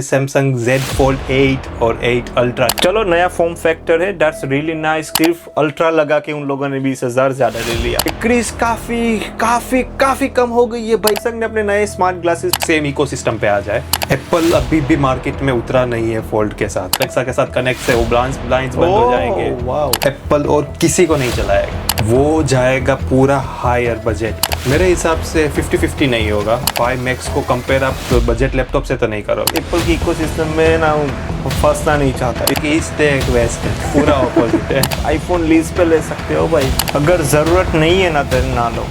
Samsung Z Fold 8 और 8 ultra. चलो नया फॉर्म फैक्टर है, दैट्स रियली नाइस। सिर्फ अल्ट्रा लगा के उन लोगों ने 20,000 ज्यादा ले लिया। क्रीज काफी कम हो गई है भाई। सैमसंग ने अपने नए स्मार्ट ग्लासेस सेम इकोसिस्टम पे आ जाए। एप्पल अभी भी मार्केट में उतरा नहीं है फोल्ड के साथ। एलेक्सा के साथ कनेक्ट से वो ब्लाइंड्स बंद हो जाएंगे। एप्पल और किसी को नहीं चलाएगा, वो जाएगा पूरा हायर बजट। मेरे हिसाब से 50-50 नहीं होगा। 5 Max को कंपेयर आप तो बजट लैपटॉप से तो नहीं करोगे। एप्पल की इकोसिस्टम में ना फंसना नहीं चाहता, क्योंकि ईस्ट है एक वेस्ट है, पूरा ऑपोजिट है। आईफोन लीज पे ले सकते हो भाई, अगर जरूरत नहीं है ना तो ना लो।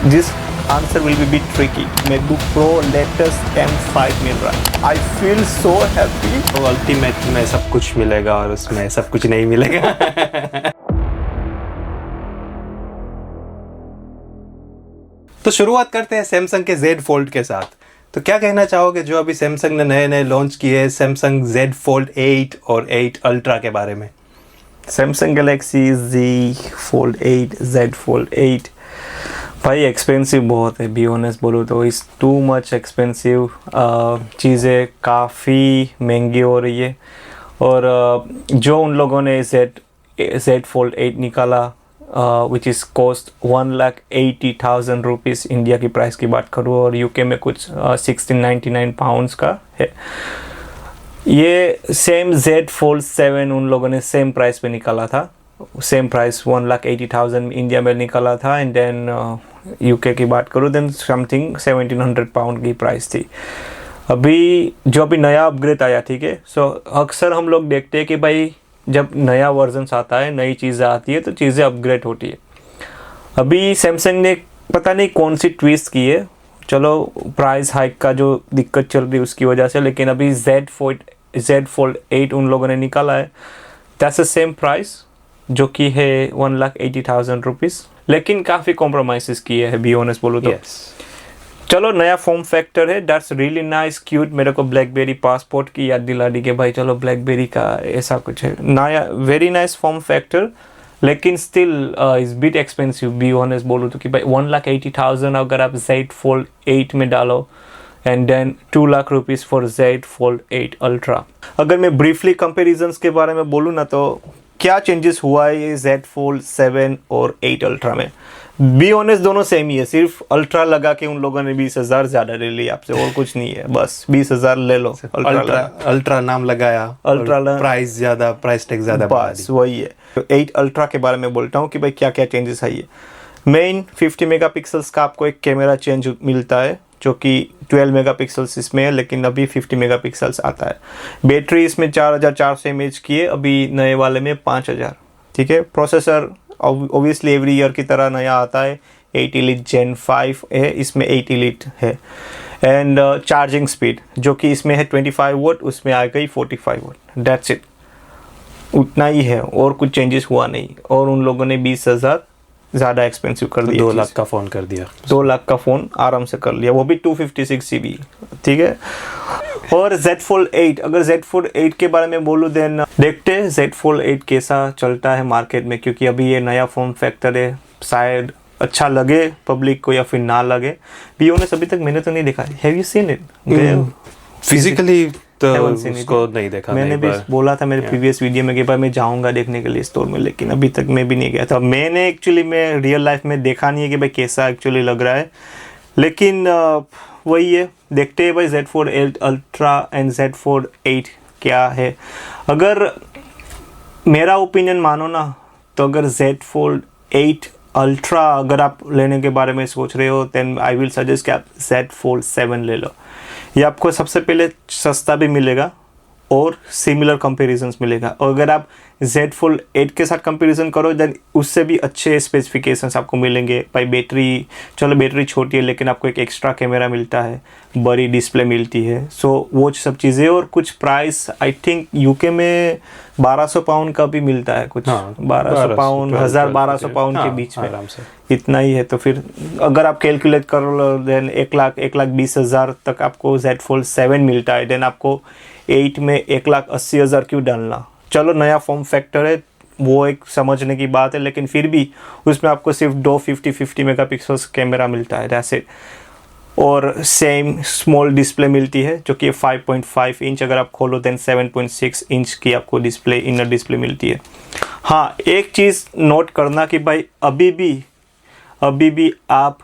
This answer will be bit tricky. MacBook pro latest M5 मिल रहा है, आई फील सो हैप्पी। तो अल्टीमेट में सब कुछ मिलेगा और उसमें सब कुछ नहीं मिलेगा। तो शुरुआत करते हैं सैमसंग के Z Fold के साथ। तो क्या कहना चाहोगे जो अभी सैमसंग ने नए लॉन्च किए हैं सैमसंग Z Fold 8 और 8 अल्ट्रा के बारे में? Samsung Galaxy Z Fold 8, Z Fold 8 भाई एक्सपेंसिव बहुत है, बी ऑनेस्ट बोलो तो इज़ टू मच एक्सपेंसिव। चीज़ें काफ़ी महंगी हो रही है। और जो उन लोगों ने Z Fold 8 निकाला which is cost 1,80,000 rupees India की प्राइस की बात करूँ, और यूके में कुछ 1699 पाउंड्स का है। ये सेम Z Fold 7 उन लोगों ने सेम प्राइस पे निकाला था, सेम प्राइस 1,80,000 इंडिया में निकाला था। एंड देन यूके की बात करूँ देन समथिंग 1700 पाउंड की प्राइस थी। अभी नया अपग्रेड आया, ठीक है, सो अक्सर हम लोग देखते हैं कि भाई जब नया वर्जन आता है, नई चीज़ें आती है तो चीज़ें अपग्रेड होती है। अभी सैमसंग ने पता नहीं कौन सी ट्विस्ट की है, चलो प्राइस हाइक का जो दिक्कत चल रही है उसकी वजह से, लेकिन अभी Z Fold 8 उन लोगों ने निकाला है, दैट्स द सेम प्राइस जो कि है 1,80,000 रुपीज़, लेकिन काफ़ी कॉम्प्रोमाइज़ किए हैं, बी ऑनेस्ट बोलो तो। चलो नया फॉर्म फैक्टर है, दैट्स रियली नाइस क्यूट। मेरे को ब्लैकबेरी पासपोर्ट की याद दिला दी कि भाई चलो ब्लैकबेरी का ऐसा कुछ है नया, वेरी नाइस फॉर्म फैक्टर, लेकिन still is bit expensive, B honest बोलो तो। कि भाई 1,80,000 अगर आप Z Fold 8 में डालो and then 2 lakh rupees for Z Fold 8 ultra. अगर मैं ब्रीफली कंपेरिजन्स के बारे में बोलूँ ना, तो क्या चेंजेस हुआ है ये Z Fold 7 और 8 अल्ट्रा में? बी ऑनेस्ट दोनों सेम ही है, सिर्फ अल्ट्रा लगा के उन लोगों ने 20,000 ज्यादा ले लिया आपसे, और कुछ नहीं है। बस 20,000 ले लो। अल्ट्रा नाम लगाया, अल्ट्रा प्राइस ज्यादा, प्राइस टैग ज्यादा, बस वही है। तो 8 अल्ट्रा के बारे में बोलता हूँ कि भाई क्या क्या चेंजेस है। ये मेन 50 मेगापिक्सल्स का आपको एक कैमरा चेंज मिलता है, जो कि 12 मेगापिक्सल्स इसमें है, लेकिन अभी 50 मेगापिक्सल्स आता है। बैटरी इसमें 4400 mAh की है, अभी नए वाले में 5000, ठीक है। प्रोसेसर ऑब्वियसली एवरी ईयर की तरह नया आता है, 8 Elite Gen 5 है, इसमें 8 Elite है। एंड चार्जिंग स्पीड जो कि इसमें है 25 वोट, उसमें आ गई 45 वोट, दैट्स इट, उतना ही है, और कुछ चेंजेस हुआ नहीं। और उन लोगों ने 20,000 ज़्यादा एक्सपेंसिव कर दिया, 2 लाख का फ़ोन कर दिया, 2 लाख का फ़ोन आराम से कर लिया, वो भी 256 GB, ठीक है। और Z Fold 8, अगर Z Fold 8 के बारे में बोलूँ देन देखते हैं Z Fold 8 कैसा चलता है मार्केट में, क्योंकि अभी ये नया फॉर्म फैक्टर है, शायद अच्छा लगे पब्लिक को या फिर ना लगे। बी ऑनेस्ट अभी तक मैंने तो नहीं देखा। Have you seen it physically? तो उसको नहीं देखा। मैंने भी बोला था मेरे प्रीवियस वीडियो में कि भाई मैं जाऊंगा देखने के लिए स्टोर में, लेकिन अभी तक मैं भी नहीं गया था। मैंने एक्चुअली में रियल लाइफ में देखा नहीं है कि भाई कैसा एक्चुअली लग रहा है, लेकिन वही है, देखते हैं भाई Z Fold 8 ultra and Z Fold 8 क्या है। अगर मेरा ओपिनियन मानो ना, तो अगर Z Fold 8 अल्ट्रा अगर आप लेने के बारे में सोच रहे हो, देन आई विल सजेस्ट कि आप Z Fold 7 ले लो। ये आपको सबसे पहले सस्ता भी मिलेगा और सिमिलर कंपैरिजंस मिलेगा। और अगर आप Z Fold 8 के साथ कंपैरिजन करो देन उससे भी अच्छे स्पेसिफिकेशंस आपको मिलेंगे। भाई बैटरी, चलो बैटरी छोटी है, लेकिन आपको एक एक्स्ट्रा कैमरा मिलता है, बड़ी डिस्प्ले मिलती है, सो वो सब चीज़ें। और कुछ प्राइस आई थिंक यूके में 1200 पाउंड का भी मिलता है, कुछ 1200 पाउंड 1200 पाउंड के बीच में, इतना ही है। तो फिर अगर आप कैलकुलेट करो देन 1,20,000 तक आपको Z Fold 7 मिलता है, देन आपको 8 में 1,80,000 क्यों डालना। चलो नया फॉर्म फैक्टर है, वो एक समझने की बात है, लेकिन फिर भी उसमें आपको सिर्फ 2 50 मेगापिक्सल्स कैमरा मिलता है, दैट्स इट। और सेम स्मॉल डिस्प्ले मिलती है जो कि 5.5 इंच, अगर आप खोलो देन 7.6 इंच की आपको डिस्प्ले, इनर डिस्प्ले मिलती है। हाँ, एक चीज़ नोट करना कि भाई अभी भी आप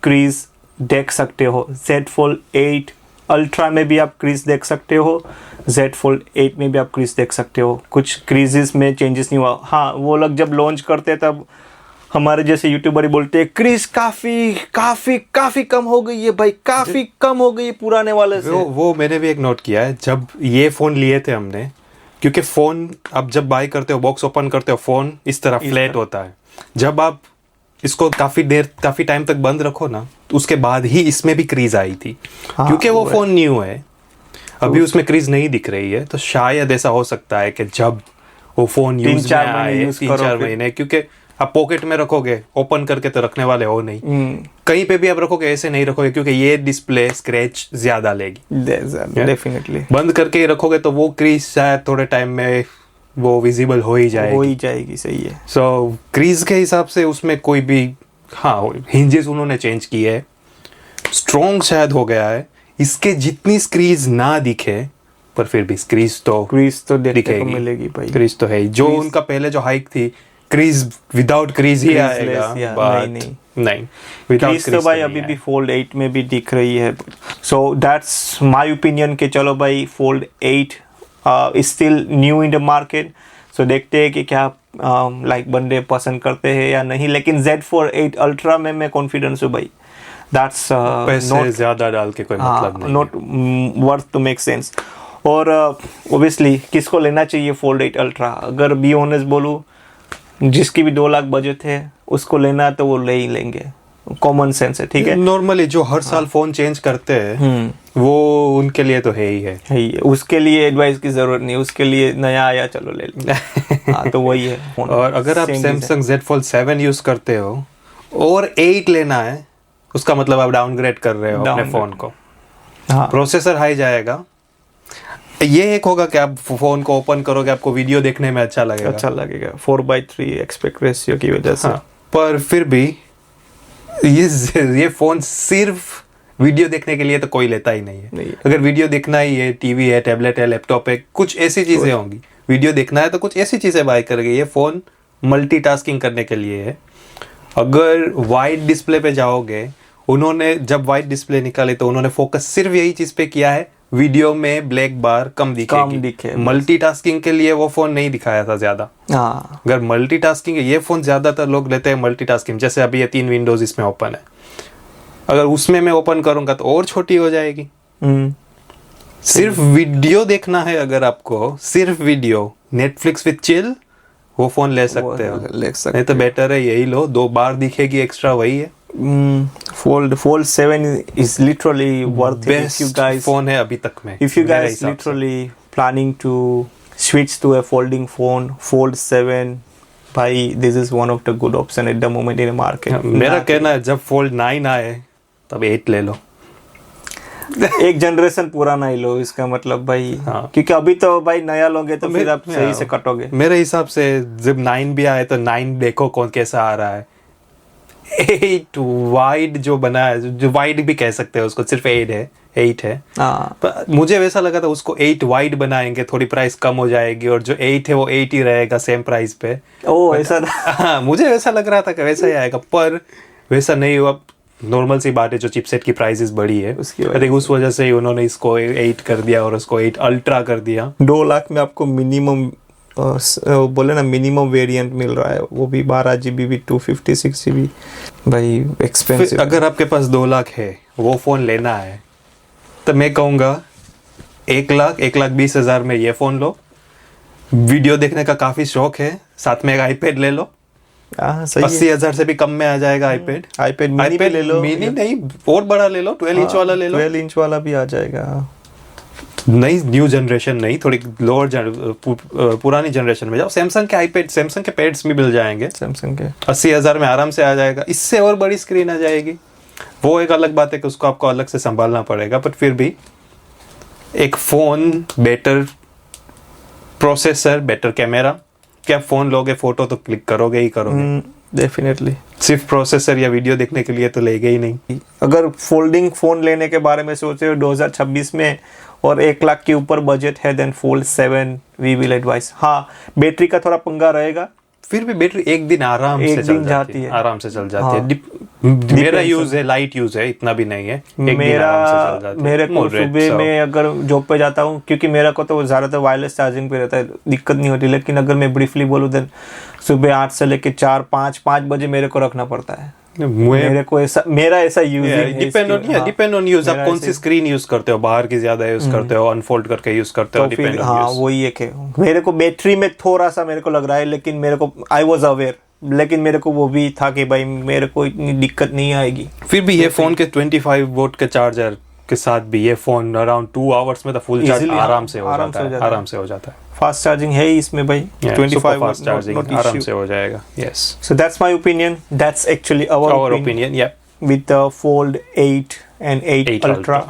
क्रीज देख सकते हो। Z Fold 8 अल्ट्रा में भी आप क्रीज देख सकते हो, Z Fold 8 में भी आप क्रीज देख सकते हो। कुछ क्रीजेस में चेंजेस नहीं हुआ। हाँ, वो लोग जब लॉन्च करते हैं तब हमारे जैसे यूट्यूबर ही बोलते हैं क्रीज काफ़ी कम हो गई है भाई, काफ़ी कम हो गई है पुराने वाले से। वो मैंने भी एक नोट किया है, जब ये फ़ोन लिए थे हमने, क्योंकि फ़ोन आप जब बाय करते हो, बॉक्स ओपन करते हो, फ़ोन इस तरह फ्लैट होता है। जब आप इसको काफ़ी टाइम तक बंद रखो ना, तो उसके बाद ही इसमें भी क्रीज आई थी। हाँ, क्योंकि वो वो फ़ोन न्यू है, अभी उसमें क्रीज नहीं दिख रही है, तो शायद ऐसा हो सकता है कि जब वो फ़ोन यूज में आए 3-4 महीने, क्योंकि आप पॉकेट में रखोगे, ओपन करके तो रखने वाले हो नहीं, कहीं पे भी आप रखोगे ऐसे नहीं रखोगे, क्योंकि ये डिस्प्ले स्क्रैच ज्यादा लेगी। डेफिनेटली बंद करके ही रखोगे तो वो क्रीज शायद थोड़े टाइम में वो विजिबल हो ही जाएगी। सही है। सो क्रीज के हिसाब से उसमें कोई भी, हाँ, हिंजेस उन्होंने चेंज किए है, स्ट्रॉन्ग शायद हो गया है। इसके जितनी क्रीज ना दिखे, पर फिर भी क्रीज तो देखने को मिलेगी भाई। क्रीज तो है ही। जो उनका पहले जो हाइक थी, क्रीज विदाउट क्रीज ही आएगा, नहीं क्रीज तो भाई अभी भी Fold 8 में भी दिख रही है। सो दैट्स माय ओपिनियन कि चलो भाई Fold 8 is still new in the market. So देखते हैं कि क्या लाइक बंदे पसंद करते हैं या नहीं, लेकिन Z Fold 8 अल्ट्रा में मैं कॉन्फिडेंस हूँ भाई। दैट्स पैसे ज्यादा डाल के कोई मतलब नहीं, not worth to make sense. और ओबियसली किसको लेना चाहिए Fold 8 अल्ट्रा? अगर बी ऑनेस्ट बोलूँ, जिसकी भी 2 लाख बजट है उसको लेना है तो वो ले ही लेंगे, कॉमन सेंस है, ठीक है। नॉर्मली जो हर साल फोन चेंज करते हैं वो उनके लिए तो है ही। उसके लिए एडवाइस की जरूरत नहीं, उसके लिए नया आया चलो ले लेंगे। हाँ, तो वही है। और अगर आप सैमसंग Z Fold 7 यूज करते हो और 8 लेना है, उसका मतलब आप डाउनग्रेड कर रहे हो अपने फोन को। हाँ, प्रोसेसर हाई जाएगा। ये एक होगा कि आप फोन को ओपन करोगे, आपको वीडियो देखने में अच्छा लगेगा 4:3 एस्पेक्ट रेशियो की वजह से। हाँ, पर फिर भी ये फोन सिर्फ वीडियो देखने के लिए तो कोई लेता ही नहीं है। अगर वीडियो देखना ही है, टीवी है, टैबलेट है, लैपटॉप है, कुछ ऐसी चीजें होंगी, वीडियो देखना है तो कुछ ऐसी चीजें बाय करेंगे। ये फोन मल्टीटास्किंग करने के लिए है। अगर वाइड डिस्प्ले पे जाओगे, उन्होंने जब वाइड डिस्प्ले निकाले तो उन्होंने फोकस सिर्फ यही चीज पे किया है, वीडियो में ब्लैक बार कम दिखे। मल्टीटास्किंग के लिए वो फोन नहीं दिखाया था ज्यादा। अगर मल्टीटास्किंग, ये फोन ज्यादातर लोग लेते हैं मल्टीटास्किंग, जैसे अभी ये 3 विंडोज इसमें ओपन है, अगर उसमें मैं ओपन करूंगा तो और छोटी हो जाएगी। सिर्फ वीडियो देखना है, अगर आपको सिर्फ वीडियो, नेटफ्लिक्स विद चिल, वो फोन ले सकते हो। नहीं तो बेटर है यही लो, 2 बार दिखेगी एक्स्ट्रा, वही है। Fold 7 is literally worth it if you guys phone है अभी तक में। If you guys literally planning to switch to a folding phone, Fold 7, भाई this is one of the good option at the moment in the market। मेरा कहना है जब Fold 9 आए तब 8 ले लो। एक जनरेशन पुराना ही लो, इसका मतलब भाई। हाँ। क्योंकि अभी तो भाई नया लोगे तो फिर आप सही से कटोगे। मेरे हिसाब से जब 9 भी आए तो 9 देखो कौन कैसा आ रहा है। 8 वाइड जो बना है, जो वाइड भी कह सकते हैं उसको, सिर्फ 8 है। पर मुझे वैसा लगा था उसको 8 वाइड बनाएंगे, थोड़ी प्राइस कम हो जाएगी, और जो 8 है वो 8 ही रहेगा सेम प्राइस पे। ऐसा हाँ, मुझे वैसा लग रहा था कि वैसा ही आएगा, पर वैसा नहीं हुआ। नॉर्मल सी बात है, जो चिपसेट की प्राइसेस बढ़ी है उस वजह से ही उन्होंने इसको 8 कर दिया और उसको 8 अल्ट्रा कर दिया। 2 लाख में आपको मिनिमम बोले ना, मिनिमम वेरिएंट मिल रहा है, वो भी 12 GB भी 256 GB। भाई एक्सपेंसिव। अगर आपके पास 2 लाख है, वो फ़ोन लेना है, तो मैं कहूँगा 1,20,000 में ये फ़ोन लो। वीडियो देखने का काफ़ी शौक है, साथ में एक आईपैड ले लो। 80,000 से भी कम में आ जाएगा आईपैड मिनी ले लो। मिनी नहीं, और बड़ा ले लो, 12 इंच वाला ले लो। 12 इंच वाला भी आ जाएगा। नई न्यू जनरेशन नहीं, थोड़ी लोअर पुरानी जनरेशन में जाओ। सैमसंग के आईपैड, सैमसंग के पैड्स भी मिल जाएंगे, सैमसंग के 80,000 में आराम से आ जाएगा। इससे और बड़ी स्क्रीन आ जाएगी, वो एक अलग बात है कि उसको आपको अलग से संभालना पड़ेगा, पर फिर भी एक phone, better processor, better camera, क्या फ़ोन लोगे, फोटो तो क्लिक करोगे ही करोगे। डेफिनेटली। सिर्फ प्रोसेसर या वीडियो देखने के लिए तो लेगा ही नहीं। अगर फोल्डिंग फ़ोन लेने के बारे में सोच रहे हो 2026 में और 1 लाख के ऊपर बजट है, then fold 7 we will advise. हाँ, बैटरी का थोड़ा पंगा रहेगा, फिर भी बैटरी एक दिन आराम से चल जाती है, आराम से चल जाती है। मेरा यूज है, लाइट यूज है, इतना भी नहीं है, एक दिन आराम से चल जाती है। मेरे को सुबह में अगर जॉब पे जाता हूँ, क्योंकि मेरा को तो ज़्यादातर वायरलेस चार्जिंग पे रहता है, दिक्कत नहीं होती। लेकिन अगर मैं ब्रीफली बोलूँ, देन सुबह 8 से लेके 4 5 बजे मेरे को रखना पड़ता है। मेरे को ऐसा, मेरा ऐसा यूजिंग है। Depend on use. आप कौन सी स्क्रीन यूज करते हो, बाहर की ज्यादा यूज करते हो, अनफोल्ड करके यूज करते हो, डिपेंड ऑन हाँ, यूज। वही एक है। मेरे को बैटरी में थोड़ा सा मेरे को लग रहा है, लेकिन मेरे को आई वाज अवेयर, लेकिन मेरे को वो भी था कि भाई मेरे को इतनी दिक्कत नहीं आएगी। फिर भी ये फोन के 25 वोल्ट के चार्जर के साथ भी ये फोन अराउंड 2 आवर्स में तो फुल चार्ज आराम से हो जाता है। फास्ट चार्जिंग है ही इसमें भाई, 25 फास्ट चार्जिंग आराम से हो जाएगा। Yes, so that's my opinion, that's actually our opinion, या with the fold 8 and 8 ultra.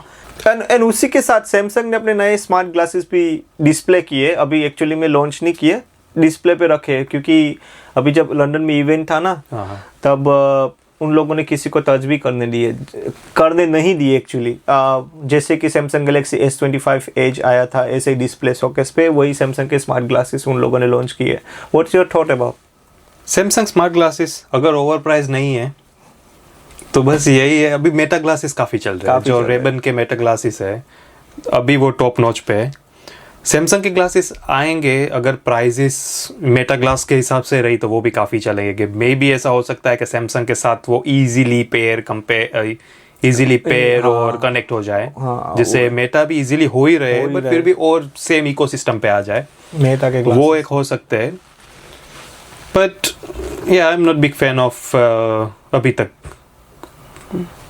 And उसी के साथ सैमसंग ने अपने नए स्मार्ट ग्लासेस भी डिस्प्ले किए, अभी एक्चुअली में लॉन्च नहीं किए, डिस्प्ले पे रखे, क्योंकि अभी जब लंदन में इवेंट था ना, तब उन लोगों ने किसी को टच भी करने नहीं दिए एक्चुअली। जैसे कि सैमसंग गैलेक्सी S25 एज आया था, ऐसे ही डिस्प्ले शोकेस पे वही सैमसंग के स्मार्ट ग्लासेस उन लोगों ने लॉन्च किए। What's your thought about Samsung smart glasses? अगर ओवर प्राइस नहीं है तो बस यही है। अभी मेटा ग्लासेस काफ़ी चल रहे हैं, जो रेबन के मेटा ग्लासेस है, अभी वो टॉप नॉच पे है। सैमसंग के ग्लासेस आएंगे, अगर प्राइजेस मेटा ग्लास के हिसाब से रही तो वो भी काफ़ी चलेंगे। मे भी ऐसा हो सकता है कि सैमसंग के साथ वो इजीली पेयर और कनेक्ट हो जाए, जिससे मेटा भी इजीली हो ही रहे, बट फिर भी और सेम इकोसिस्टम पे आ जाए मेटा के ग्लासेस, वो एक हो सकते हैं। बट या आई am not big fan of अभी तक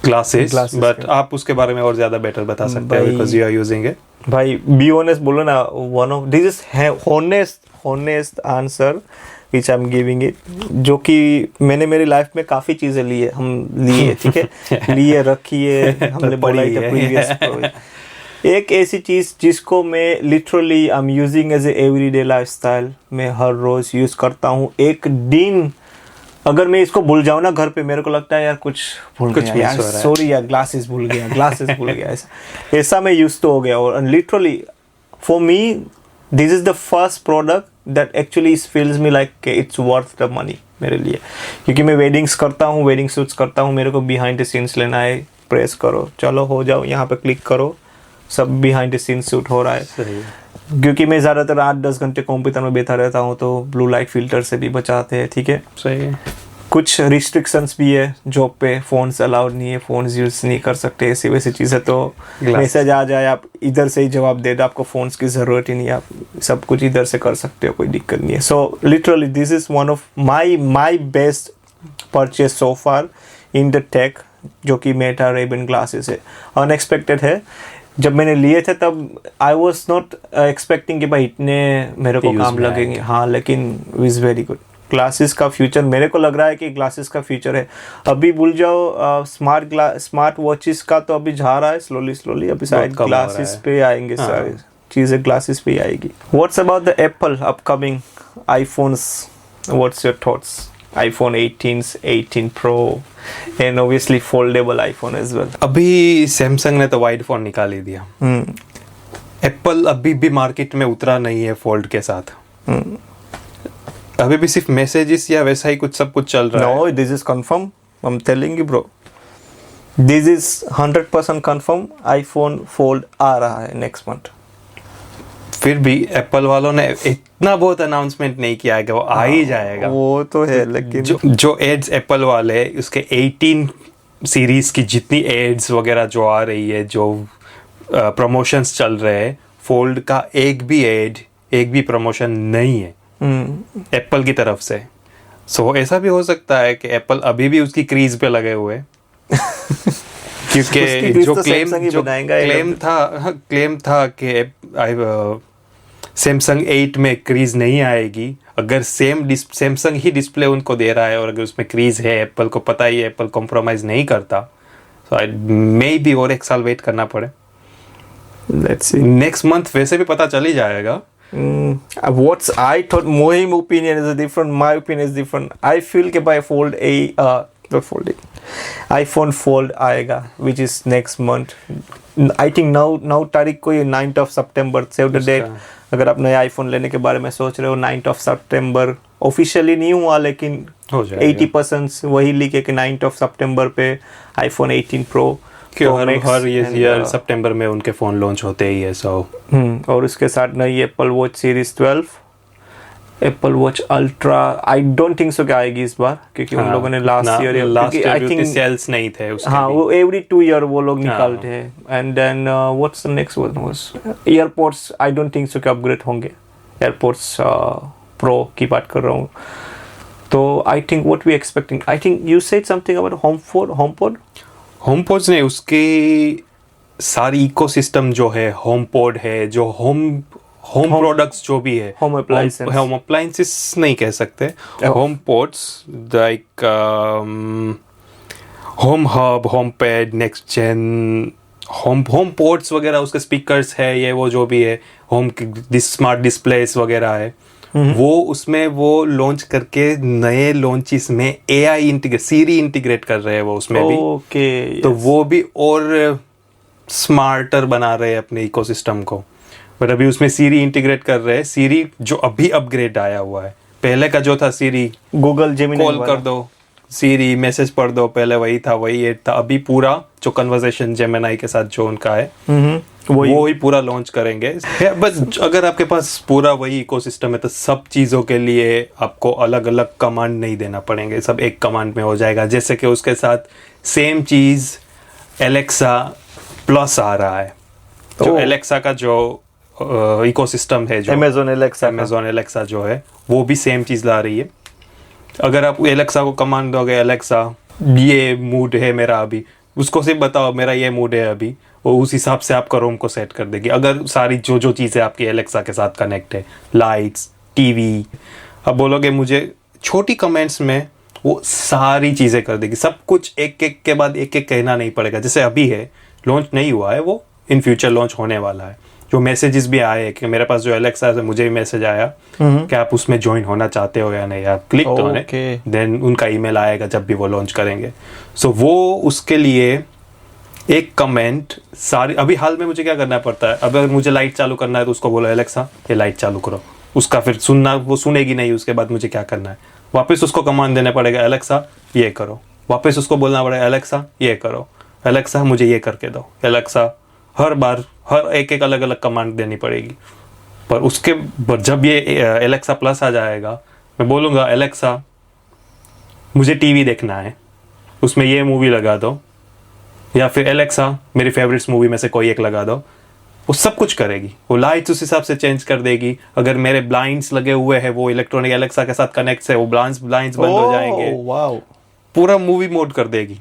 ग्लासेस, बट आप उसके बारे में और ज़्यादा बेटर बता सकते हैं, because you are using it. भाई बी ऑनेस्ट बोलो ना, one of this is honest answer which I am giving it, जो कि मैंने मेरी लाइफ में काफ़ी चीज़ें ली है, ठीक है, लिए रखिए, हमने बोला ही था प्रीवियस। एक ऐसी चीज़ जिसको मैं literally I am using as a everyday lifestyle, मैं हर रोज़ यूज़ करता हूँ। एक दिन अगर मैं इसको भूल जाऊँ ना घर पे, मेरे को लगता है यार कुछ भूल गया यार, सॉरी यार, ग्लासेस भूल गया, ऐसा मैं यूज तो हो गया। और literally for me this is the first product that actually feels me like it's worth the money मेरे लिए, क्योंकि मैं वेडिंग्स करता हूँ, वेडिंग शूट्स करता हूँ, मेरे को बिहाइंड द सीन्स लेना है, प्रेस करो, चलो हो जाओ, यहाँ पे क्लिक करो, सब बिहाइंड द सीन्स शूट हो रहा है। क्योंकि मैं ज़्यादातर 8-10 घंटे कंप्यूटर में बैठा रहता हूँ, तो ब्लू लाइट फिल्टर से भी बचाते हैं, ठीक है। सही है। कुछ रिस्ट्रिक्शंस भी है, जॉब पे फ़ोन्स अलाउड नहीं है, फ़ोन्स यूज़ नहीं कर सकते, ऐसी वैसी चीज़ें। तो मैसेज आ जाए, आप इधर से ही जवाब दे दो, आपको फ़ोन्स की ज़रूरत ही नहीं है, आप सब कुछ इधर से कर सकते हो, कोई दिक्कत नहीं है। So literally this is one of my best purchase so far in the tech, जो कि मेटा रेबन ग्लासेस है। अनएक्सपेक्टेड है, जब मैंने लिए थे तब आई वॉज नॉट एक्सपेक्टिंग कि भाई इतने मेरे को काम लगेंगे, हाँ, लेकिन इज़ वेरी गुड। ग्लासेस का फ्यूचर मेरे को लग रहा है कि ग्लासेस का फ्यूचर है। अभी भूल जाओ स्मार्ट वॉचेस का, तो अभी जा रहा है स्लोली, अभी शायद ग्लासेस पे आएंगे, सारी चीज़ें ग्लासेस पे ही आएगी। What's about the Apple upcoming iPhones? What's your thoughts? iPhone 18 Pro and obviously foldable iPhone as well. अभी सैमसंग ने तो वाइड फोन निकाल ही दिया। एप्पल अभी भी मार्केट में उतरा नहीं है फोल्ड के साथ। अभी भी सिर्फ मैसेजेस या वैसा ही कुछ सब कुछ चल रहा है। No, this is confirm. I'm telling you bro. This is 100% confirm. iPhone Fold आ रहा है next month. फिर भी एप्पल वालों ने इतना बहुत अनाउंसमेंट नहीं किया है कि वो आ ही जाएगा। वो तो है, लेकिन जो एड्स एप्पल वाले उसके 18 सीरीज की जितनी एड्स वगैरह जो आ रही है, जो प्रमोशंस चल रहे हैं, फोल्ड का एक भी एड, एक भी प्रमोशन नहीं है एप्पल की तरफ से। सो ऐसा भी हो सकता है कि एप्पल अभी भी उसकी क्रीज पे लगे हुए क्योंकि जो क्लेम था कि सैमसंग 8 में क्रीज नहीं आएगी। अगर सैमसंग ही डिस्प्ले उनको दे रहा है और अगर उसमें क्रीज है, एप्पल को पता ही है, एप्पल कॉम्प्रोमाइज नहीं करता, तो मे भी और 1 साल वेट करना पड़े। लेट्स सी, नेक्स्ट मंथ वैसे भी पता चल ही जाएगा What's I thought my opinion is different. My opinion is different. I feel कि भाई Fold A not Fold A, iPhone Fold आएगा, which is next month. I think 9 तारीख को, ये 9th of September, save the date. अगर आप नया iPhone लेने के बारे में सोच रहे हो, 9th of September ऑफिशियली नहीं हुआ, लेकिन हो जाएगा। 80% वही लिखे कि 9th of September पे iPhone 18 Pro हर ईयर सितंबर में उनके फोन लॉन्च होते ही है। और उसके साथ नई Apple Watch series 12, Apple Watch Ultra I don't think so कि आएगी इस बार, क्योंकि उन लोगों ने last year I think sales नहीं थे उसके। हाँ, वो एवरी 2 ईयर वो लोग निकालते हैं। And then what's the next one was AirPods. I don't think so कि अपग्रेड होंगे। एयरपोर्ट्स प्रो की बात कर रहा हूँ। तो I think what we expecting, I think you said something about HomePod ने उसकी सारी इकोसिस्टम जो है, होमपोड है, जो होम प्रोडक्ट्स जो भी है, होम अप्लायंसेस नहीं कह सकते, HomePods like home hub, home pad, next gen, home ports वगैरह, उसके स्पीकर्स है, ये वो जो भी है, होम स्मार्ट डिस्प्लेस वगैरह है, वो उसमें वो लॉन्च करके नए लॉन्चेस में एआई इंटीग्रेट, सीरी इंटीग्रेट कर रहे हैं वो उसमें भी। तो वो भी और स्मार्टर बना रहे हैं अपने इकोसिस्टम को। बट अभी उसमें सीरी इंटीग्रेट कर रहे हैं। सीरी जो अभी अपग्रेड आया हुआ है, पहले का जो था सीरी गूगल जेमिनी कॉल कर दो, सीरी मैसेज पढ़ दो, पहले वही था, वही एड था। अभी पूरा जो कन्वर्सेशन जेमिनी के साथ जो उनका है वो ही पूरा लॉन्च करेंगे। बस अगर आपके पास पूरा वही इकोसिस्टम है तो सब चीज़ों के लिए आपको अलग अलग कमांड नहीं देना पड़ेंगे, सब एक कमांड में हो जाएगा। जैसे कि उसके साथ सेम चीज़ एलेक्सा प्लस आ रहा है, जो एलेक्सा का जो इकोसिस्टम है, जो अमेज़न एलेक्सा जो है, वो भी सेम चीज़ ला रही है। अगर आप एलेक्सा को कमांड दोगे, एलेक्सा ये मूड है मेरा अभी, उसको सिर्फ बताओ मेरा ये मूड है अभी, वो उस हिसाब से आपका रोम को सेट कर देगी। अगर सारी जो चीज़ें आपकी एलेक्सा के साथ कनेक्ट है, लाइट्स, टीवी, अब बोलोगे मुझे छोटी कमेंट्स में, वो सारी चीज़ें कर देगी। सब कुछ एक एक के बाद एक एक कहना नहीं पड़ेगा। जैसे अभी है, लॉन्च नहीं हुआ है, वो इन फ्यूचर लॉन्च होने वाला है। जो मैसेजेस भी आए कि मेरे पास जो एलेक्सा है, मुझे भी मैसेज आया कि आप उसमें ज्वाइन होना चाहते हो या नहीं, आप क्लिक करें, देन उनका ईमेल आएगा जब भी वो लॉन्च करेंगे। सो वो उसके लिए एक कमेंट सारी, अभी हाल में मुझे क्या करना पड़ता है, अगर मुझे लाइट चालू करना है तो उसको बोलो एलेक्सा ये लाइट चालू करो, उसका फिर सुनना, वो सुनेगी नहीं, उसके बाद मुझे क्या करना है, वापस उसको कमांड देना पड़ेगा एलेक्सा ये करो, वापस उसको बोलना पड़ेगा एलेक्सा ये करो, एलेक्सा मुझे ये करके दो, एलेक्सा हर बार हर एक एक अलग अलग कमांड देनी पड़ेगी। पर उसके जब ये एलेक्सा प्लस आ जाएगा, मैं बोलूँगा एलेक्सा मुझे टीवी देखना है, उसमें ये मूवी लगा दो, या फिर एलेक्सा मेरी फेवरेट्स मूवी में से कोई एक लगा दो, वो सब कुछ करेगी। वो लाइट्स उस हिसाब से चेंज कर देगी। अगर मेरे ब्लाइंड्स लगे हुए हैं, वो इलेक्ट्रॉनिक एलेक्सा के साथ कनेक्ट है, वो ब्लाइंड्स बंद हो जाएंगे, पूरा मूवी मोड कर देगी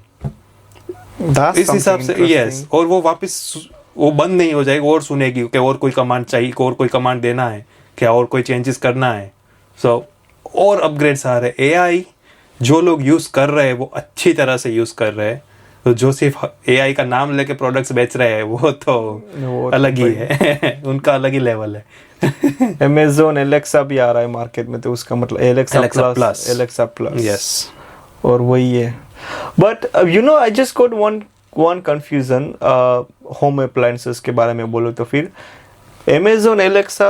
इस हिसाब से। यस, और वो वापस वो बंद नहीं हो जाएगी, और सुनेगी कि और कोई कमांड चाहिए, और कोई कमांड देना है क्या, और कोई चेंजेस करना है। सो और अपग्रेड्स आ रहे। एआई जो लोग यूज़ कर रहे हैं वो अच्छी तरह से यूज़ कर रहे हैं। तो जो सिर्फ एआई का नाम लेके प्रोडक्ट्स बेच रहे हैं वो तो अलग ही है उनका अलग ही लेवल है। अमेज़न एलेक्सा भी आ रहा है मार्केट में, तो उसका मतलब एलेक्सा प्लस यस, और वही है। But you know I just got one confusion home appliances के बारे में बोलो तो फिर अमेज़न एलेक्सा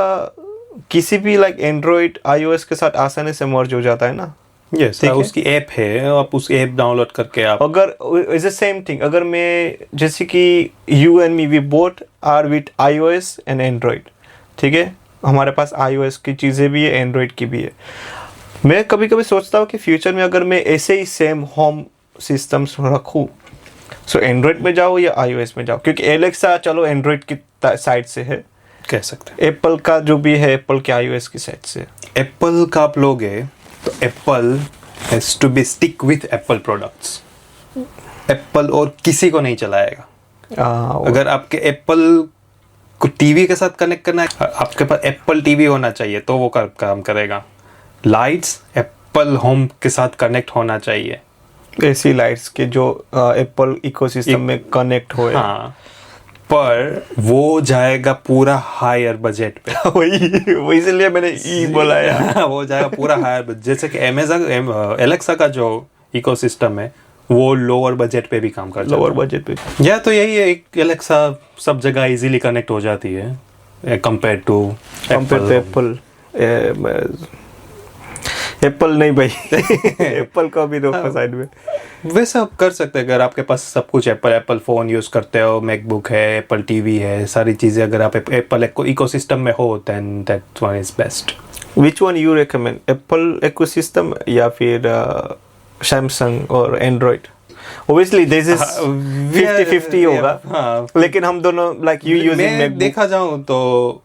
किसी भी लाइक एंड्रॉइड आईओएस के साथ आसानी से मर्ज हो जाता है ना? यस, उसकी ऐप है, आप उस ऐप डाउनलोड करके आप, अगर इज द सेम थिंग, अगर मैं जैसे कि you and me we both are with iOS and Android, ठीक है, हमारे पास आईओएस की चीज़ें भी है, एंड्रॉइड की भी है। मैं कभी कभी सोचता हूँ कि फ्यूचर में अगर मैं ऐसे ही सेम होम सिस्टम्स रखूँ, सो एंड्रॉइड में जाओ या आईओएस में जाओ, क्योंकि एलेक्सा चलो एंड्रॉइड की साइड से है, कह सकते हैं। एप्पल का जो भी है, एप्पल के आईओएस की साइड से। एप्पल का आप लोगे तो Apple has to be stick with Apple products. Apple और किसी को नहीं चलाएगा। अगर आपके एप्पल को टीवी के साथ कनेक्ट करना है, आपके पास एप्पल टीवी होना चाहिए तो वो काम करेगा। लाइट्स एप्पल होम के साथ कनेक्ट होना चाहिए, ऐसी लाइट्स के जो एप्पल इकोसिस्टम में कनेक्ट हो। हाँ, पर वो जाएगा पूरा हायर बजट पे। वो इसलिए मैंने ई बोला यार। वो जाएगा पूरा हायर बजट, जैसे कि Amazon एलेक्सा का जो इकोसिस्टम है वो लोअर बजट पे भी काम करता है। लोअर बजट पे या तो यही है, एक एलेक्सा सब जगह इजीली कनेक्ट हो जाती है कंपेयर टू एप्पल। एप्पल नहीं भाई, एप्पल को भी रोको साइड में। वैसे आप कर सकते हैं अगर आपके पास सब कुछ एप्पल फ़ोन यूज़ करते हो, मैकबुक है, एप्पल टीवी है, सारी चीज़ें अगर आप एप्पल इकोसिस्टम में हो then that one is best. Which one you recommend, Apple ecosystem या फिर सैमसंग और एंड्रॉइड? Obviously this is 50-50 होगा, हाँ, लेकिन हम दोनों like you using मैं MacBook। देखा जाऊँ तो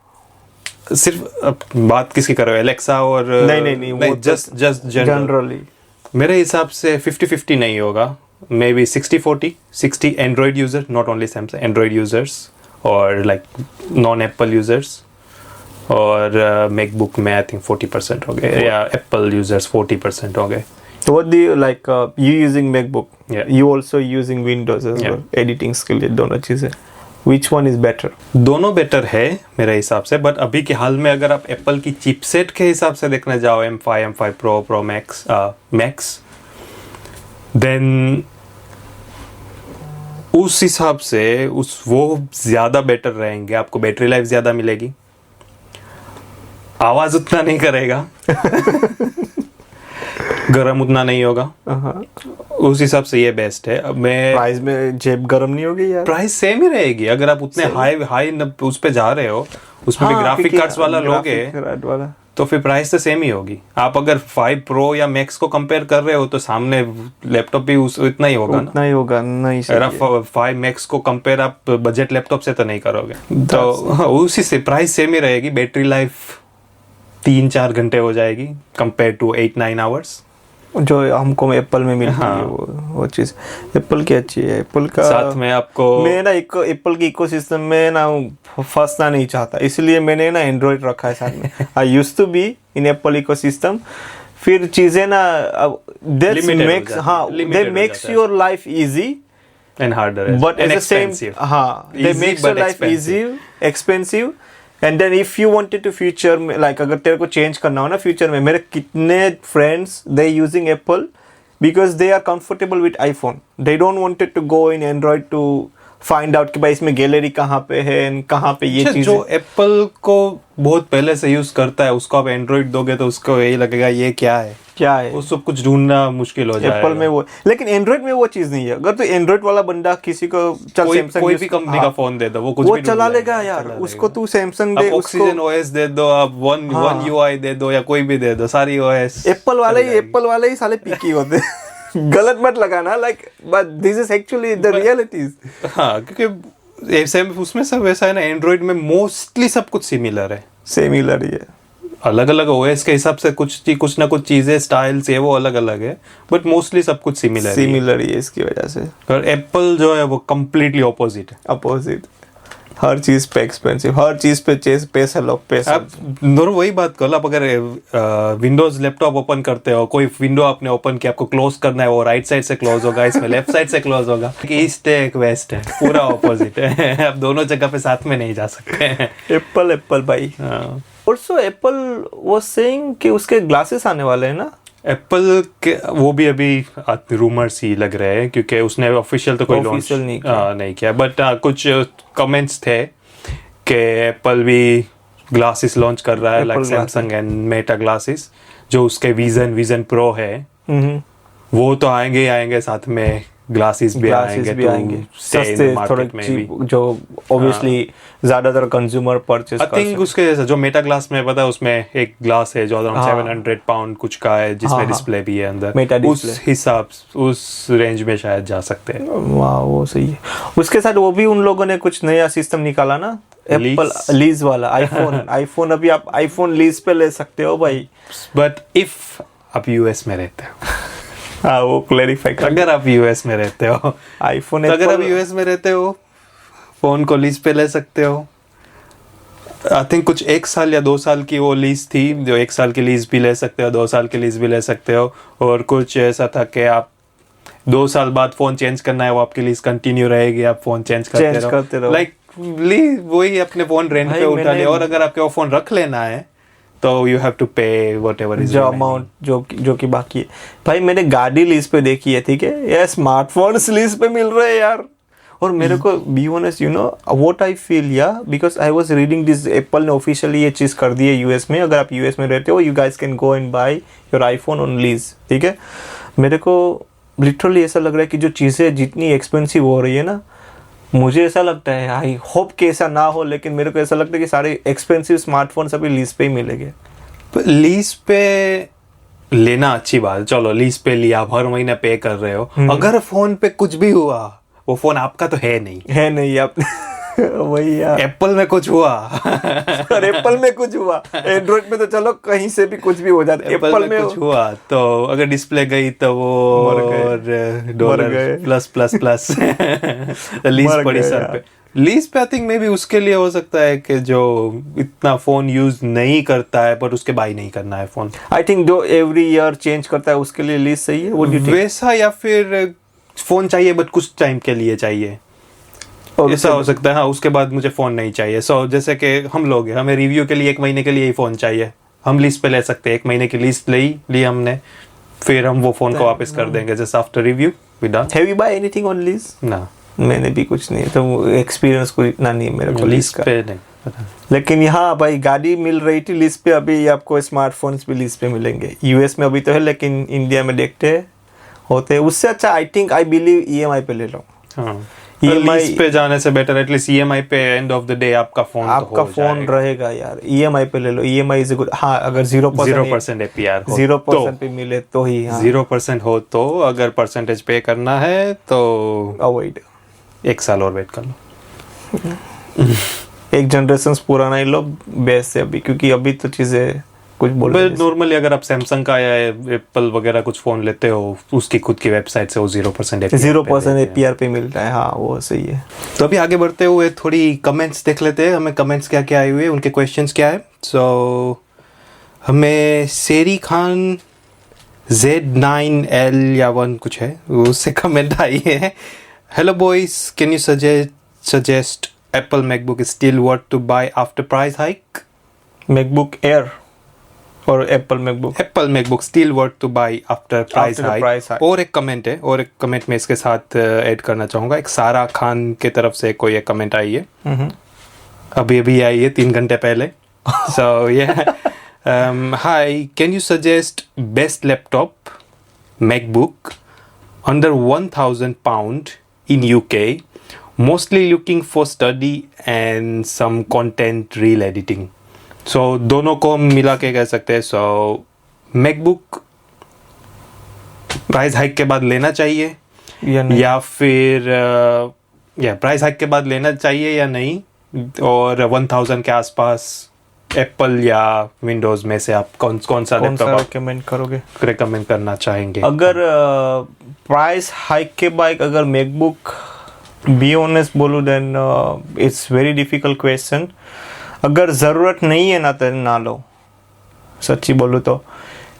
सिर्फ बात किसकी कर रहे हो, एलेक्सा और नहीं वो जस्ट जनरली मेरे हिसाब से 50-50 नहीं होगा, may be 60-40, 60 Android user, not only Samsung, Android users और लाइक नॉन एप्पल यूजर्स, और मैकबुक में आई थिंक 40% हो गए, या एप्पल यूजर्स 40% हो गए। So what do you like? You using MacBook? Yeah. You also using Windows as well? Editing के लिए दोनों चीजें। Which one is better? दोनों बेटर है मेरे हिसाब से, बट अभी के हाल में अगर आप एप्पल की चिपसेट के हिसाब से देखने जाओ, M5 Pro, Pro Max, Max, then उस हिसाब से वो ज़्यादा बेटर रहेंगे, आपको बैटरी लाइफ ज़्यादा मिलेगी, आवाज़ उतना नहीं करेगा, गरम उतना नहीं होगा, उस हिसाब से ये बेस्ट है। अब मैं प्राइस में जेब गरम नहीं होगी यार? प्राइस सेम ही रहेगी अगर आप उतने हाई उस पे जा रहे हो, उसमें भी ग्राफिक कार्ड्स वाला लोगे तो फिर प्राइस तो सेम ही होगी। आप अगर 5 प्रो या मैक्स को कंपेयर कर रहे हो तो सामने लैपटॉप भी इतना ही होगा, उतना ही होगा। नहीं अगर आप 5 मैक्स को कंपेयर आप बजट लैपटॉप से तो नहीं करोगे, तो उसी से प्राइस सेम ही रहेगी, बैटरी लाइफ 3-4 घंटे हो जाएगी कंपेयर टू 8-9 आवर्स जो हमको एप्पल में मिलती है। वो चीज़ एप्पल की अच्छी है। एप्पल का साथ में आपको मैं ना एप्पल की इकोसिस्टम में ना फंसना नहीं चाहता, इसलिए मैंने ना एंड्रॉइड रखा है साथ में। I used to be in Apple ecosystem, फिर चीज़ें ना they makes your life easy and harder but at the same they makes your life easy expensive. And then if you wanted to future में like अगर तेरे को change करना हो ना फ्यूचर में, मेरे कितने friends they using Apple because they are comfortable with iPhone, they don't wanted to go in Android to find out कि भाई इसमें गैलरी कहाँ पे है एंड कहाँ पे ये चीज़। जो एप्पल को बहुत पहले से यूज करता है उसको आप एंड्रॉइड दोगे तो उसको यही लगेगा ये क्या है वो सब कुछ ढूंढना मुश्किल हो जाएगा। एप्पल में वो, लेकिन एंड्रॉइड में वो चीज नहीं है। अगर तो एंड्रॉइड वाला बंदा किसी को कोई भी कंपनी का फोन दे दो वो कुछ वो भी चला लेगा यार, उसको तू सैमसंग दे, ऑक्सीजन ओएस दे दो, आप वन यूआई दे दो या कोई भी दे दो, सारी ओएस। एप्पल वाले ही साले पीकी होते गलत मत लगाना, like but this is actually the realities. हाँ, क्योंकि ऐसे उसमें सब ऐसा है ना, एंड्रॉइड में मोस्टली सब कुछ सिमिलर है, सिमिलर ही है। अलग अलग ओएस के हिसाब से कुछ ना कुछ चीजें स्टाइल्स है वो अलग अलग है, बट मोस्टली सब कुछ सिमिलर ही है इसकी वजह से। और एप्पल जो है वो कम्प्लीटली ऑपोजिट है। अपोजिट, हर चीज पे एक्सपेंसिव, हर चीज पे पैसा लो पैसा। आप दोनों वही बात करो, आप अगर विंडोज लैपटॉप ओपन करते हो, कोई विंडो आपने ओपन किया, आपको क्लोज करना है, वो राइट साइड से क्लोज होगा, इसमें लेफ्ट साइड से क्लोज होगा। ईस्ट है एक वेस्ट है, पूरा ऑपोजिट है। आप दोनों जगह पे साथ में नहीं जा सकते। एप्पल भाई। ऑल्सो एप्पल वाज सेइंग कि उसके ग्लासेस आने वाले हैं ना एप्पल के, वो भी अभी रूमर्स ही लग रहे हैं क्योंकि उसने ऑफिशियल तो कोई लॉन्च नहीं किया, बट कुछ कमेंट्स थे कि एप्पल भी ग्लासेस लॉन्च कर रहा है, like Samsung and Meta glasses, जो उसके विजन प्रो है वो तो आएंगे साथ में ग्लासेस भी आएंगे सस्ते थोड़े चीप, जो ऑब्वियसली ज्यादातर कंज्यूमर परचेस कर सकते हैं। आई थिंक उसके जैसा जो मेटा ग्लास में पता है, उसमें एक ग्लास है जो अराउंड 700 पाउंड कुछ का है, जिसमें डिस्प्ले भी है अंदर, उस हिसाब उस रेंज में शायद जा सकते हैं। वाह, वो सही है। उसके साथ वो भी उन लोगों ने कुछ नया सिस्टम निकाला ना, एप्पल लीज वाला आईफोन अभी आप आईफोन लीज पे ले सकते हो भाई, बट इफ आप यूएस में रहते हो। हाँ, वो क्लैरिफाई कर, अगर आप यूएस में रहते हो आईफोन, तो अगर आप यूएस में रहते हो फोन को लीज पे ले सकते हो। आई थिंक कुछ 1 साल या 2 साल की वो लीज थी, जो 1 साल की लीज भी ले सकते हो, 2 साल की लीज भी ले सकते हो, और कुछ ऐसा था कि आप 2 साल बाद फोन चेंज करना है, वो आपकी लीज कंटिन्यू रहेगी, आप फोन चेंज करते रहो। लाइक वही अपने फोन रेंट भाई पे उठा मैंने- ले, और अगर आपके वो फोन रख लेना है तो यू हैव टू पे व्हाटएवर इज जो अमाउंट जो कि बाकी है। भाई मैंने गाड़ी लीज पे देखी है, ठीक है, यार स्मार्टफोन्स लीज पे मिल रहे हैं यार। और मेरे को be honest you know what I feel या because I was reading this, Apple ने ऑफिशियली ये चीज़ कर दी है यूएस में। अगर आप यूएस में रहते हो, you guys can go and by your iPhone on lease, ठीक है। मेरे को लिटरली ऐसा लग रहा है कि जो चीज़ें जितनी एक्सपेंसिव हो रही है ना, मुझे ऐसा लगता है, आई होप कि ऐसा ना हो, लेकिन मेरे को ऐसा लगता है कि सारे एक्सपेंसिव स्मार्टफोन्स अभी लीज पे ही मिलेंगे। लीज पे लेना अच्छी बात है, चलो लीज पे लिया, आप हर महीने पे कर रहे हो। अगर फोन पे कुछ भी हुआ, वो फोन आपका तो है नहीं, है नहीं आप वही यार। एप्पल में कुछ हुआ और एप्पल में कुछ हुआ, एंड्रॉइड में तो चलो कहीं से भी कुछ भी हो जाता है, एप्पल में कुछ हुआ तो अगर डिस्प्ले गई तो वो मर गए। और dollar plus plus plus lease मर पड़ी गए सर यार। पे। लीज पे आई थिंक मे बी उसके लिए हो सकता है कि जो इतना फोन यूज नहीं करता है पर उसके बाई नहीं करना है फोन, आई थिंक जो एवरी ईयर चेंज करता है उसके लिए लीज सही है। वो वैसा, या फिर फोन चाहिए बट कुछ टाइम के लिए चाहिए, ऐसा हो सकता है। हाँ, उसके बाद मुझे फोन नहीं चाहिए। सो जैसे कि हम लोग हैं, हमें रिव्यू के लिए 1 महीने के लिए ही फोन चाहिए, हम लीज पे ले सकते हैं। 1 महीने की लीज ली हमने, फिर हम वो फोन को वापस कर देंगे just after review we done. Have you buy anything on lease? ना, मैंने भी कुछ नहीं, तो एक्सपीरियंस कोई इतना नहीं है मेरे को लीज लीज का। पे नहीं पता। लेकिन यहाँ भाई गाड़ी मिल रही थी लीज पे, अभी आपको स्मार्टफोन्स भी लीज पे मिलेंगे। यूएस में अभी तो है, लेकिन इंडिया में देखते हैं होते हैं। उससे अच्छा I think I believe EMI पे ले लो। हाँ, EMI लीज पे जाने से बेटर एटलीस्ट ईएमआई पे एंड ऑफ द डे आपका फोन आपका फोन रहेगा यार। ईएमआई पे ले लो, ईएमआई इज गुड। हाँ, अगर 0% एपीआर हो 0% पे मिले तो ही, हाँ, 0% हो तो, अगर परसेंटेज पे करना है तो अवॉइड। 1 साल और वेट कर लो। एक जनरेशन पुराना ही लो बेस्ट है अभी, क्योंकि अभी तो चीजें कुछ बोल बट नॉर्मली अगर आप सैमसंग का या एप्पल वगैरह कुछ फोन लेते हो, उसकी खुद की वेबसाइट से वो 0% APR 0% एपीआर पे मिलता है। हाँ, वो सही है। तो अभी आगे बढ़ते हुए थोड़ी कमेंट्स देख लेते हैं, हमें कमेंट्स क्या क्या आए हुए हैं, उनके क्वेश्चंस क्या है। सो हमें सेरी खान Z9L या 1 कुछ है, उससे कमेंट आई है। Hello boys, can you suggest Apple MacBook is still worth to buy after price hike? MacBook air और Apple MacBook? Apple MacBook still worth to buy after price After the price hike. hike. और एक comment है, और एक comment में इसके साथ add करना चाहूँगा। एक सारा खान के तरफ से कोई एक कमेंट आई है, अभी आई है 3 घंटे पहले। So hi, can you suggest best laptop MacBook under £1,000 in UK, mostly looking for study and some content reel editing. So दोनों को हम मिला के कह सकते हैं। सो मैकबुक प्राइस हाइक के बाद लेना चाहिए या नहीं? या फिर या प्राइस हाइक के बाद लेना चाहिए या नहीं, और 1000 के आसपास एप्पल या विंडोज में से आप कौन सा लैपटॉप रिकमेंड करोगे, रिकमेंड करना चाहेंगे? अगर प्राइस हाइक के बाद अगर मैकबुक बी ऑनेस्ट बोलूँ then it's very difficult question. अगर ज़रूरत नहीं है ना तो ना लो, सच्ची बोलूँ तो,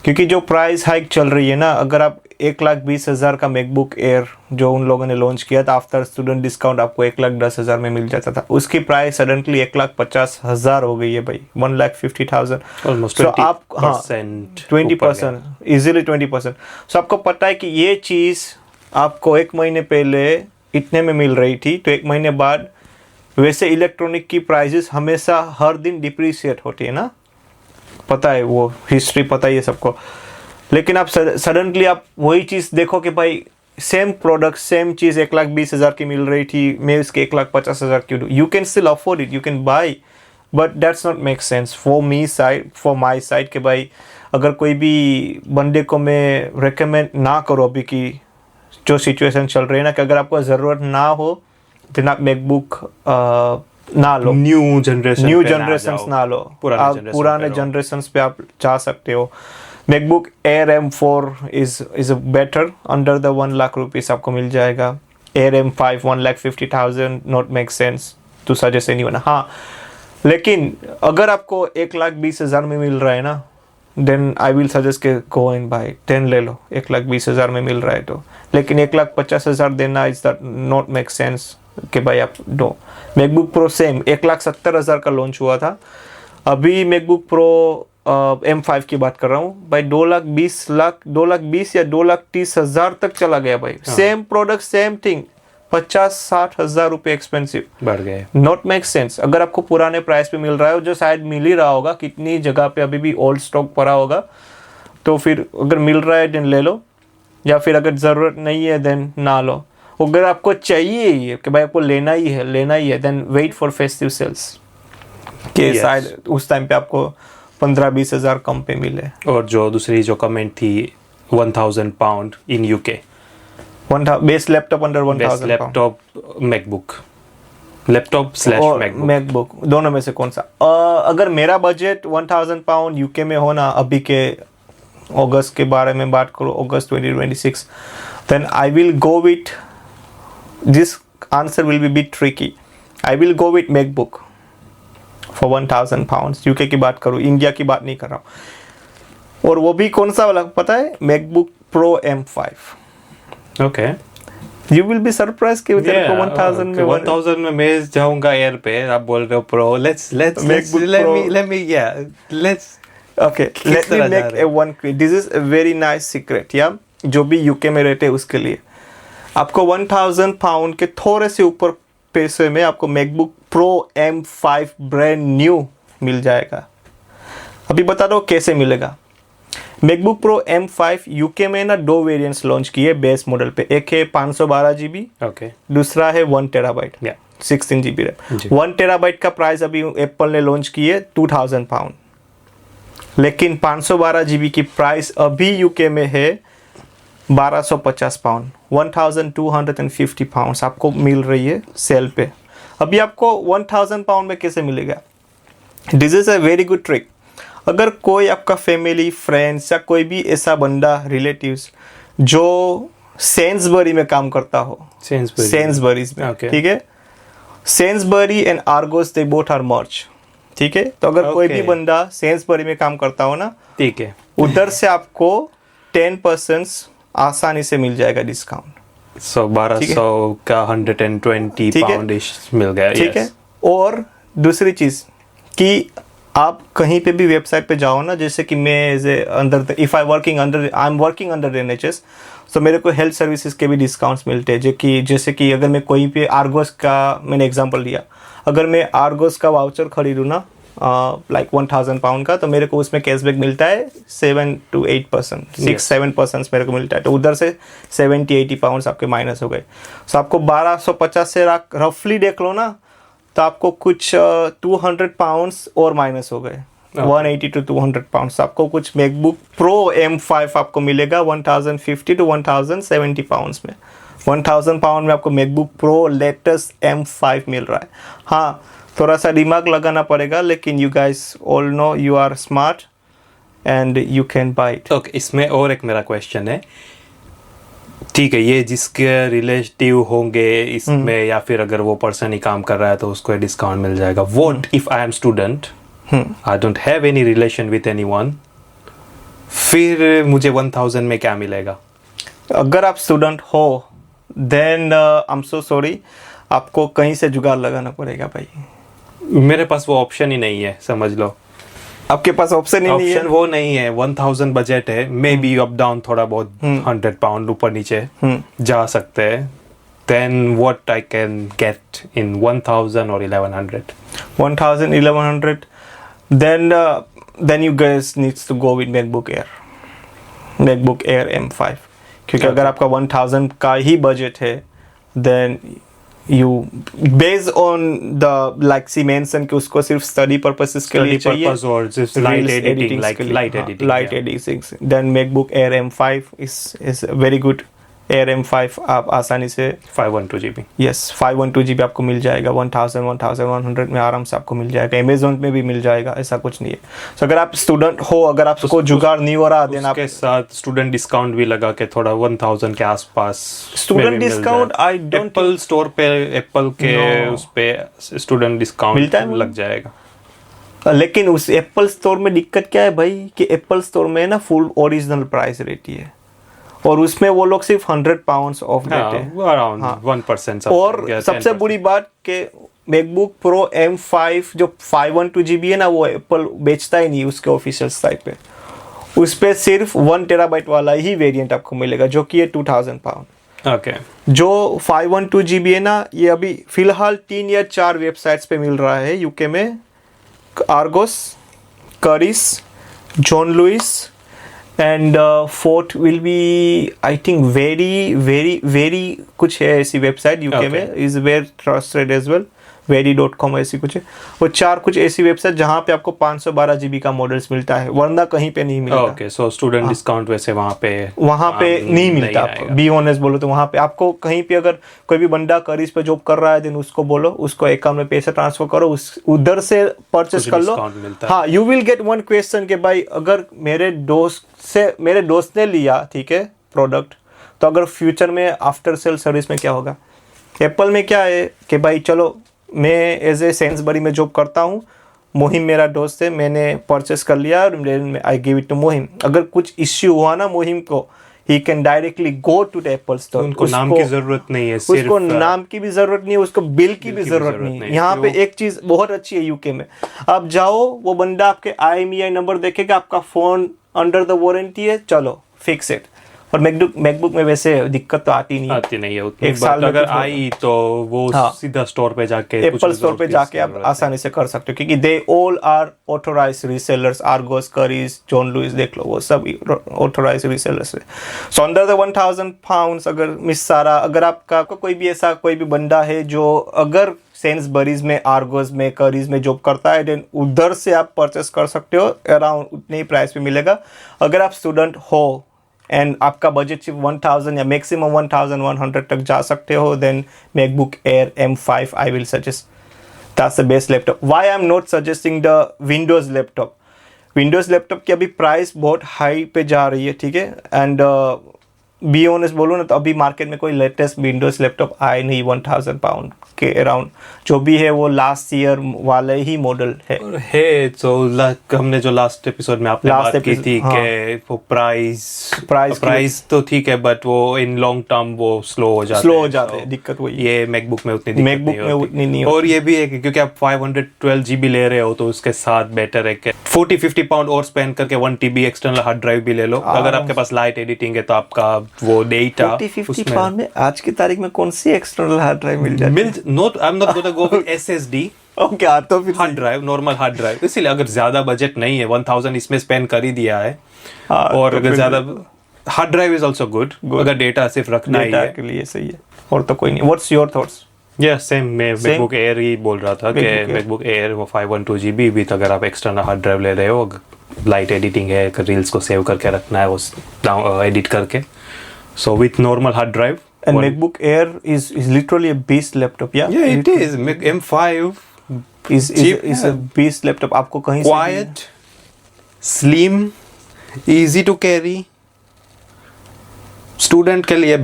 क्योंकि जो प्राइस हाइक चल रही है ना, अगर आप 1,20,000 का मैकबुक एयर जो उन लोगों ने लॉन्च किया था आफ्टर स्टूडेंट डिस्काउंट आपको 1,10,000 में मिल जाता था, उसकी प्राइस सडनली 1,50,000 हो गई है भाई, 1,50,000। Almost So आप, हाँ, 20% 20%, इजीली 20%। सो आपको पता है कि ये चीज़ आपको 1 महीने पहले इतने में मिल रही थी, तो 1 महीने बाद वैसे इलेक्ट्रॉनिक की प्राइजेस हमेशा हर दिन डिप्रिशिएट होती है ना, पता है, वो हिस्ट्री पता ही है सबको। लेकिन आप सडनली आप वही चीज़ देखो कि भाई सेम प्रोडक्ट सेम चीज़ 1,20,000 की मिल रही थी, मैं इसके 1,50,000 क्यों दूँ? You can still afford it, you can buy, but that's not make sense for my side के भाई अगर कोई भी बंदे को मैं रिकमेंड ना करो अभी की जो सिचुएशन चल रही है ना, कि अगर आपको ज़रूरत ना हो तो आप मैकबुक ना लो, न्यू जनरेशन ना लो, पुराने पे जनरेशन्स पे आप जा सकते हो। MacBook Air M4 is better, under the 1 lakh rupees आपको मिल जाएगा। Air M5 1,50,000 not make sense to suggest anyone. हाँ, लेकिन अगर आपको 1,20,000 में मिल रहा है ना, देन आई विल सजेस्ट के गो एंड बाय 10 ले लो, 1,20,000 में मिल रहा है तो। लेकिन 1,50,000 देना is that not make sense कि भाई आप दो। मैकबुक प्रो सेम 1,70,000 का लॉन्च हुआ था। अभी मैकबुक प्रो M5 की बात कर रहा हूँ भाई, 2,20,000 या 2,30,000 तक चला गया भाई। सेम प्रोडक्ट सेम थिंग, 50-60 हज़ार रुपये एक्सपेंसिव बढ़ गए। Not make sense. अगर आपको पुराने प्राइस पे मिल रहा है, जो शायद मिल ही रहा होगा, कितनी जगह पे अभी भी ओल्ड स्टॉक पड़ा होगा, तो फिर अगर मिल रहा है देन ले लो, या फिर अगर ज़रूरत नहीं है देन ना लो। अगर आपको चाहिए ही है कि भाई आपको लेना ही है then wait for festive sales कि शायद उस टाइम पे आपको 15-20 हज़ार कम पे मिले। और जो दूसरी जो कमेंट थी 1,000 pound in UK, best laptop under 1,000 laptop MacBook, laptop slash MacBook दोनों में से कौन सा? अगर मेरा बजट 1,000 पाउंड यूके में हो ना, अभी के अगस्त के बारे में बात करो, August 2026, then I will go with this answer will be bit tricky. I will go with MacBook for 1,000 pounds. UK की बात करूँ, इंडिया की बात नहीं कर रहा हूँ। और वो भी कौन सा वाला पता है? MacBook pro M5। Okay, you will be surprise कि तेरे को 1,000 में 1,000 में मैं जाऊंगा एयर पे, आप बोल रहे हो pro, let's MacBook let Pro. me yeah, let's Okay, let me तरह जा make रहे a one quick. This is a very nice secret, या जो भी यूके में रहते हैं उसके लिए। आपको 1,000 पाउंड के थोड़े से ऊपर पैसे में आपको MacBook pro M5 brand new मिल जाएगा। अभी बता दो कैसे मिलेगा। मैकबुक प्रो M5 यूके में ना 2 वेरिएंट्स लॉन्च किए बेस मॉडल पे। एक है 512 GB, ओके, दूसरा है 1 terabyte, Yeah. 16 GB RAM. 1 terabyte का प्राइस अभी एप्पल ने लॉन्च किए 2,000 पाउंड, लेकिन 512 GB की प्राइस अभी यूके में है 1,250 पाउंड, 1,250 पाउंड आपको मिल रही है सेल पे। अभी आपको 1,000 पाउंड में कैसे मिलेगा? This is a very good trick. अगर कोई आपका फैमिली, फ्रेंड्स या कोई भी ऐसा बंदा, रिलेटिव्स जो सेन्सबरी में काम करता हो, सेन्सबरीज में, Okay. ठीक है, Sainsbury and Argos they both are merge, ठीक है। तो अगर कोई भी Okay. बंदा सेन्सबरी में काम करता हो ना, ठीक है, उधर से आपको 10% आसानी से मिल जाएगा डिस्काउंट। सो 1200 का 120 ठीक है। पाउंड मिल गया, ठीक है। और दूसरी चीज़ कि आप कहीं पे भी वेबसाइट पे जाओ ना, जैसे कि मैं as a under, if I am working under NHS, तो मेरे को हेल्थ सर्विसेज के भी डिस्काउंट्स मिलते हैं, जो कि जैसे कि अगर मैं कोई पे आर्गोस का, मैंने एग्जांपल दिया, अगर मैं आर्गोस का वाउचर खरीदूँ ना लाइक 1,000 पाउंड का, तो मेरे को उसमें कैशबैक मिलता है 7 to 8%, 6-7% मेरे को मिलता है। तो उधर से 70-80 पाउंड आपके माइनस हो गए। सो आपको 1,250 से रफली देख लो ना, तो आपको कुछ 200 पाउंड्स और माइनस हो गए, 180 to 200 पाउंड्स। आपको कुछ मैकबुक प्रो M5 आपको मिलेगा 1,050 to 1,070 पाउंड्स में। 1,000 पाउंड में आपको मैकबुक प्रो लेटेस्ट M5 मिल रहा है। हाँ, थोड़ा सा दिमाग लगाना पड़ेगा, लेकिन you guys all know you are smart and you can buy it. Okay, इसमें और एक मेरा क्वेश्चन है, ठीक है, ये जिसके रिलेटिव होंगे इसमें, या फिर अगर वो पर्सन ही काम कर रहा है तो उसको डिस्काउंट मिल जाएगा। What if I M student, I don't have any relation with anyone, फिर मुझे 1,000 में क्या मिलेगा? अगर आप स्टूडेंट हो then I am so sorry, आपको कहीं से जुगाड़ लगाना पड़ेगा भाई। मेरे पास वो ऑप्शन ही नहीं है, समझ लो। आपके पास ऑप्शन ही नहीं है। ऑप्शन वो नहीं है, 1,000 बजट है, मे बी अप डाउन थोड़ा बहुत 100 पाउंड ऊपर नीचे जा सकते हैं। Then what I can get in 1,000 और 1,100? 1,000, 1,100, then you guys needs to go with MacBook Air M5, क्योंकि अगर आपका 1,000 का ही बजट है, then you based on the like see mention कि उसको सिर्फ स्टडी पर्पसेस के लिए चाहिए, पर्पस और just light editing, like light editing, light editing, then MacBook Air M5 is a very good। Air M5 आप आसानी से 512 GB, यस 512 GB आपको मिल जाएगा 1,100 में आराम से आपको मिल जाएगा। अमेजोन में भी मिल जाएगा, ऐसा कुछ नहीं है। So, अगर आप स्टूडेंट हो, अगर आपको जुगाड़ नहीं हो रहा, देन आप उसके साथ स्टूडेंट डिस्काउंट भी लगा के थोड़ा 1,000 के आसपास student discount I don't, Apple store पे, एप्पल के उस पे स्टूडेंट डिस्काउंट मिलता है, लग जाएगा। लेकिन उस एप्पल स्टोर में दिक्कत क्या है भाई कि एप्पल स्टोर में ना फुल ओरिजिनल प्राइस रहती है, और उसमें वो लोग सिर्फ 100 पाउंड्स ऑफ देते हैं। अराउंड 1%। और सबसे बुरी बात कि मैकबुक प्रो M5 जो 512 GB है ना, वो एप्पल बेचता ही नहीं उसके ऑफिशियल साइट पे। उस पे सिर्फ 1 टेराबाइट वाला ही वेरिएंट आपको मिलेगा, जो कि है 2000 पाउंड। ओके। जो 512 GB है ना, ये अभी फिलहाल 3 या 4 वेबसाइट्स पे मिल रहा है यूके में। Argos, Currys, John Lewis and fourth will be I think very कुछ है ऐसी वेबसाइट यूके में, is where trusted as well, very.com ऐसी कुछ है। वो 4 कुछ ऐसी वेबसाइट जहाँ पे आपको 512 GB का मॉडल्स मिलता है, वरना कहीं पे नहीं मिलता। ओके, सो स्टूडेंट डिस्काउंट वैसे वहाँ पे नहीं मिलता आपको। बी ऑनेस्ट बोलो तो वहाँ पे आपको कहीं पे अगर कोई भी बंदा करिस पे जॉब कर रहा है, देन उसको बोलो उसको अकाउंट में पैसा ट्रांसफर करो, उधर से परचेस कर लो। हाँ, you will get one question कि भाई अगर मेरे दोस्त ने लिया, ठीक है, प्रोडक्ट, तो अगर फ्यूचर में आफ्टर सेल सर्विस में क्या होगा। एप्पल में क्या है कि भाई चलो मैं एज ए सेंसबरी में जॉब करता हूँ, मोहिम मेरा दोस्त है, मैंने परचेस कर लिया और आई गिव इट टू मोहिम। अगर कुछ इश्यू हुआ ना मोहिम को, he can directly go to the Apple store. उनको नाम की जरूरत नहीं है, उसको नाम की भी जरूरत नहीं है, उसको बिल की भी जरूरत नहीं है। यहाँ पे एक चीज बहुत अच्छी है यूके में, आप जाओ, वो बंदा आपके IMEI नंबर देखेगा, आपका फोन अंडर द वारंटी है, चलो फिक्स इट। और मैकबुक में वैसे दिक्कत तो आती नहीं है उतनी। एक साल अगर आई तो वो सीधा स्टोर पे जाके, एप्पल स्टोर पे जाके आप आसानी से कर सकते हो, क्योंकि they all are authorised resellers. Argos, Currys, John Lewis देख लो, वो सब ऑथोराइज्ड रीसेलर्स है। सो अंडर द 1000 पाउंड्स अगर मिस सारा, अगर आपका कोई भी बंदा है जो अगर सेंसबरीज में, आर्गोस में, करिस में जॉब करता है, देन उधर से आप परचेस कर सकते हो, अराउंड उतने ही प्राइस पे मिलेगा। अगर आप स्टूडेंट हो एंड आपका बजट सिर्फ 1000 या मैक्सिमम 1100 तक जा सकते हो, then MacBook Air M5 I will suggest, that's the best laptop. Why I am not suggesting the Windows laptop. Windows laptop की अभी प्राइस बहुत हाई पे जा रही है, ठीक है, एंड बी ऑनेस्ट बोलूँ ना तो अभी मार्केट में कोई लेटेस्ट विंडोज लैपटॉप आए नहीं 1000 पाउंड के अराउंड। जो भी है वो लास्ट ईयर वाले ही मॉडल है। तो हमने जो लास्ट एपिसोड में आपने बात की थी कि वो प्राइस तो ठीक है, बट वो इन लॉन्ग टर्म वो स्लो हो जाते हैं। दिक्कत वही, ये मैकबुक में उतनी नहीं। और ये भी है कि क्योंकि आप 512 GB ले रहे हो, तो उसके साथ बेटर है कि 40-50 पाउंड और स्पेंड करके 1 TB एक्सटर्नल हार्ड ड्राइव भी ले लो। अगर आपके पास लाइट एडिटिंग है तो आपका वो डेटा 40-50 पाउंड में आज की तारीख में कौन सी एक्सटर्नल हार्ड ड्राइव मिल जाती है? I'm not gonna go with SSD। Okay, तो फिर hard drive, normal hard drive. इसीलिए अगर ज्यादा बजट नहीं है, 1000 इसमें स्पेंड कर ही दिया है, और अगर ज्यादा hard drive is also good अगर डेटा सिर्फ रखना ही है के लिए सही है, और तो कोई नहीं। What's your thoughts? सेम मैं मैकबुक एयर ही बोल रहा था कि मैकबुक एयर वो 512 GB भी, तो अगर आप एक्सटर्नल हार्ड ड्राइव ले रहे हो, लाइट एडिटिंग है, रील्स को सेव करके रखना है, वो एडिट करके, so with normal hard drive. And MacBook Air is literally a beast laptop, yeah? Yeah, it is. M5 is a beast laptop. आपको कहीं quiet, slim, easy to carry. Student के लिए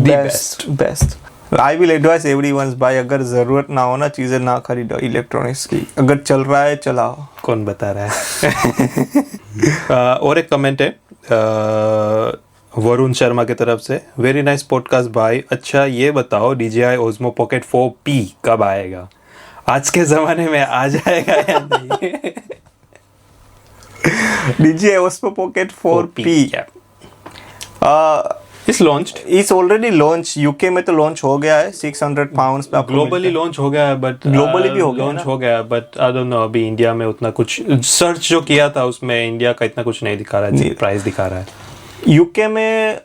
best. I will advise everyone buy। अगर जरूरत ना हो ना, चीजें ना खरीदो इलेक्ट्रॉनिक्स की। अगर चल रहा है चलाओ। कौन बता रहा है? और एक कमेंट है वरुण शर्मा की तरफ से, वेरी नाइस पॉडकास्ट भाई। अच्छा ये बताओ DJI Osmo Pocket 4P कब आएगा? आज के जमाने में आ जाएगा या नहीं? DJI Osmo Pocket 4P इस लॉन्च्ड, इस ऑलरेडी लॉन्च, यूके में तो लॉन्च हो गया है 600 पाउंड्स पे। ग्लोबली लॉन्च हो गया है, बट ग्लोबली भी हो गया लॉन्च हो गया है, बट आई डोंट नो अभी इंडिया में उतना कुछ सर्च जो किया था उसमें इंडिया का इतना कुछ नहीं दिखा रहा है, प्राइस दिखा रहा है। यूके में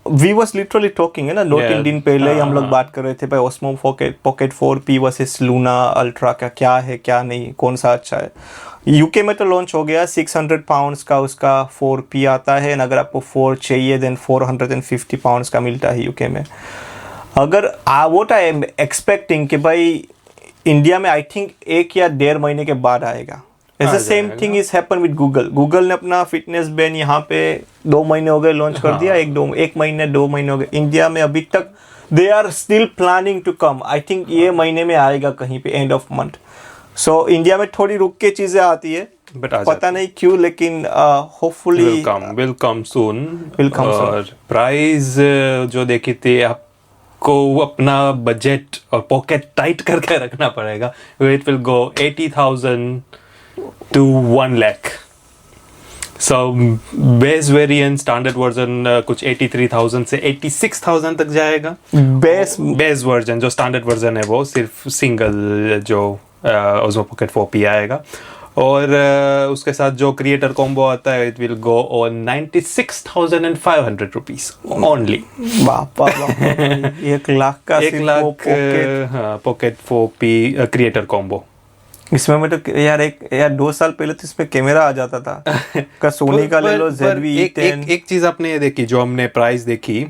वी वॉज लिटरली टॉकिंग है ना, 2-3 दिन पहले ही हम लोग बात कर रहे थे भाई Osmo Pocket 4P versus Luna ultra का क्या है क्या नहीं, कौन सा अच्छा है। यूके में तो लॉन्च हो गया, 600 पाउंड्स का उसका 4P आता है, अगर आपको 4 चाहिए देन 450 पाउंड्स का मिलता है यूके में। अगर व्हाट आई एम एक्सपेक्टिंग कि भाई इंडिया में आई थिंक 1 या 1.5 महीने के बाद आएगा। ऐसा same thing is happen with Google ने अपना फिटनेस बैन यहाँ पे 2 महीने हो गए लॉन्च कर दिया, 1 महीने 2 महीने हो गए। इंडिया में अभी तक they are still planning to come, I think ये महीने में आएगा कहीं पे end of month. So India में थोड़ी रुक के चीज़ें आती है, बट आ पता नहीं क्यों, लेकिन hopefully will come soon. Will come soon. और प्राइस जो देखी थी, आपको अपना बजट और पॉकेट टाइट करके रखना पड़ेगा। It will go 80,000 to 1 lakh। So base variant standard version कुछ 83,000 से 86,000 तक जाएगा। बेस वर्जन जो स्टैंडर्ड वर्जन है वो सिर्फ सिंगल जो Osmo Pocket 4P आएगा। और उसके साथ जो क्रिएटर कॉम्बो आता है, it will go on 96,500 rupees only. बापा 1 लाख का 1 lakh pocket 4P creator combo. इसमें मैं तो यार 2 साल पहले तो इसमें कैमरा आ जाता था का सोनी का ले लो ZV-E10। एक चीज आपने ये देखी, जो हमने प्राइस देखी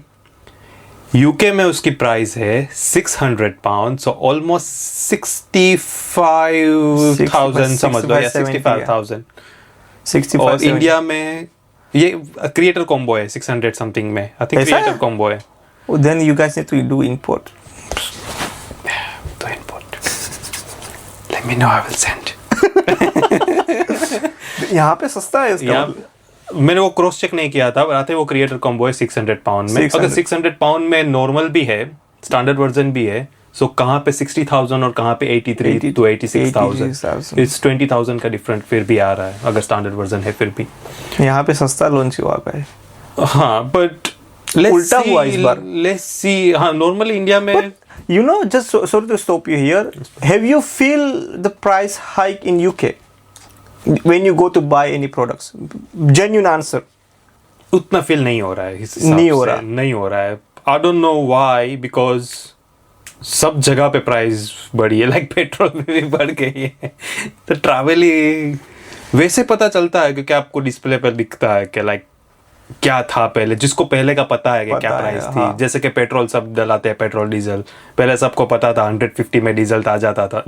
यूके में, उसकी प्राइस है 600 पाउंड, सो ऑलमोस्ट 65,000 समझ लो, या 65,000। 65 और इंडिया में ये क्रिएटर कॉम्बो है 600 समथिंग में, आई थिंक क्रिएटर कॉम्बो है। Then you guys need to do import. तो import let me know, I will send. यहाँ पे सस्ता है इसका। मैंने वो क्रॉस चेक नहीं किया था, बताते वो क्रिएटर कॉम्बो है 600 पाउंड में। अगर 600 पाउंड में नॉर्मल भी है, स्टैंडर्ड वर्जन भी है, सो कहाँ पे 60,000 और कहाँ पे 83 to 86,000। इट्स 20,000 का डिफरेंट फिर भी आ रहा है, अगर स्टैंडर्ड वर्जन है फिर भी। यहाँ पे सस्ता लॉन्च हुआ है। हाँ, बट उल्टा हुआ इस बार। Let's see. हाँ, नॉर्मली इंडिया में You know, just sorry to stop you here. Have you feel the price hike in UK when you go to buy any products? Genuine answer. उतना feel नहीं हो रहा है इस हिसाब नहीं हो से, रहा। नहीं हो रहा है। I don't know why, because सब जगह पे प्राइस बढ़ी है, लाइक पेट्रोल में भी बढ़ गई है। तो ट्रैवल ही वैसे पता चलता है, क्योंकि आपको डिस्प्ले पर दिखता है कि लाइक क्या था पहले, जिसको पहले का पता है कि क्या प्राइस थी। हाँ। जैसे कि पेट्रोल सब डलाते हैं, पेट्रोल डीजल पहले सबको पता था 150 में डीजल आ जाता था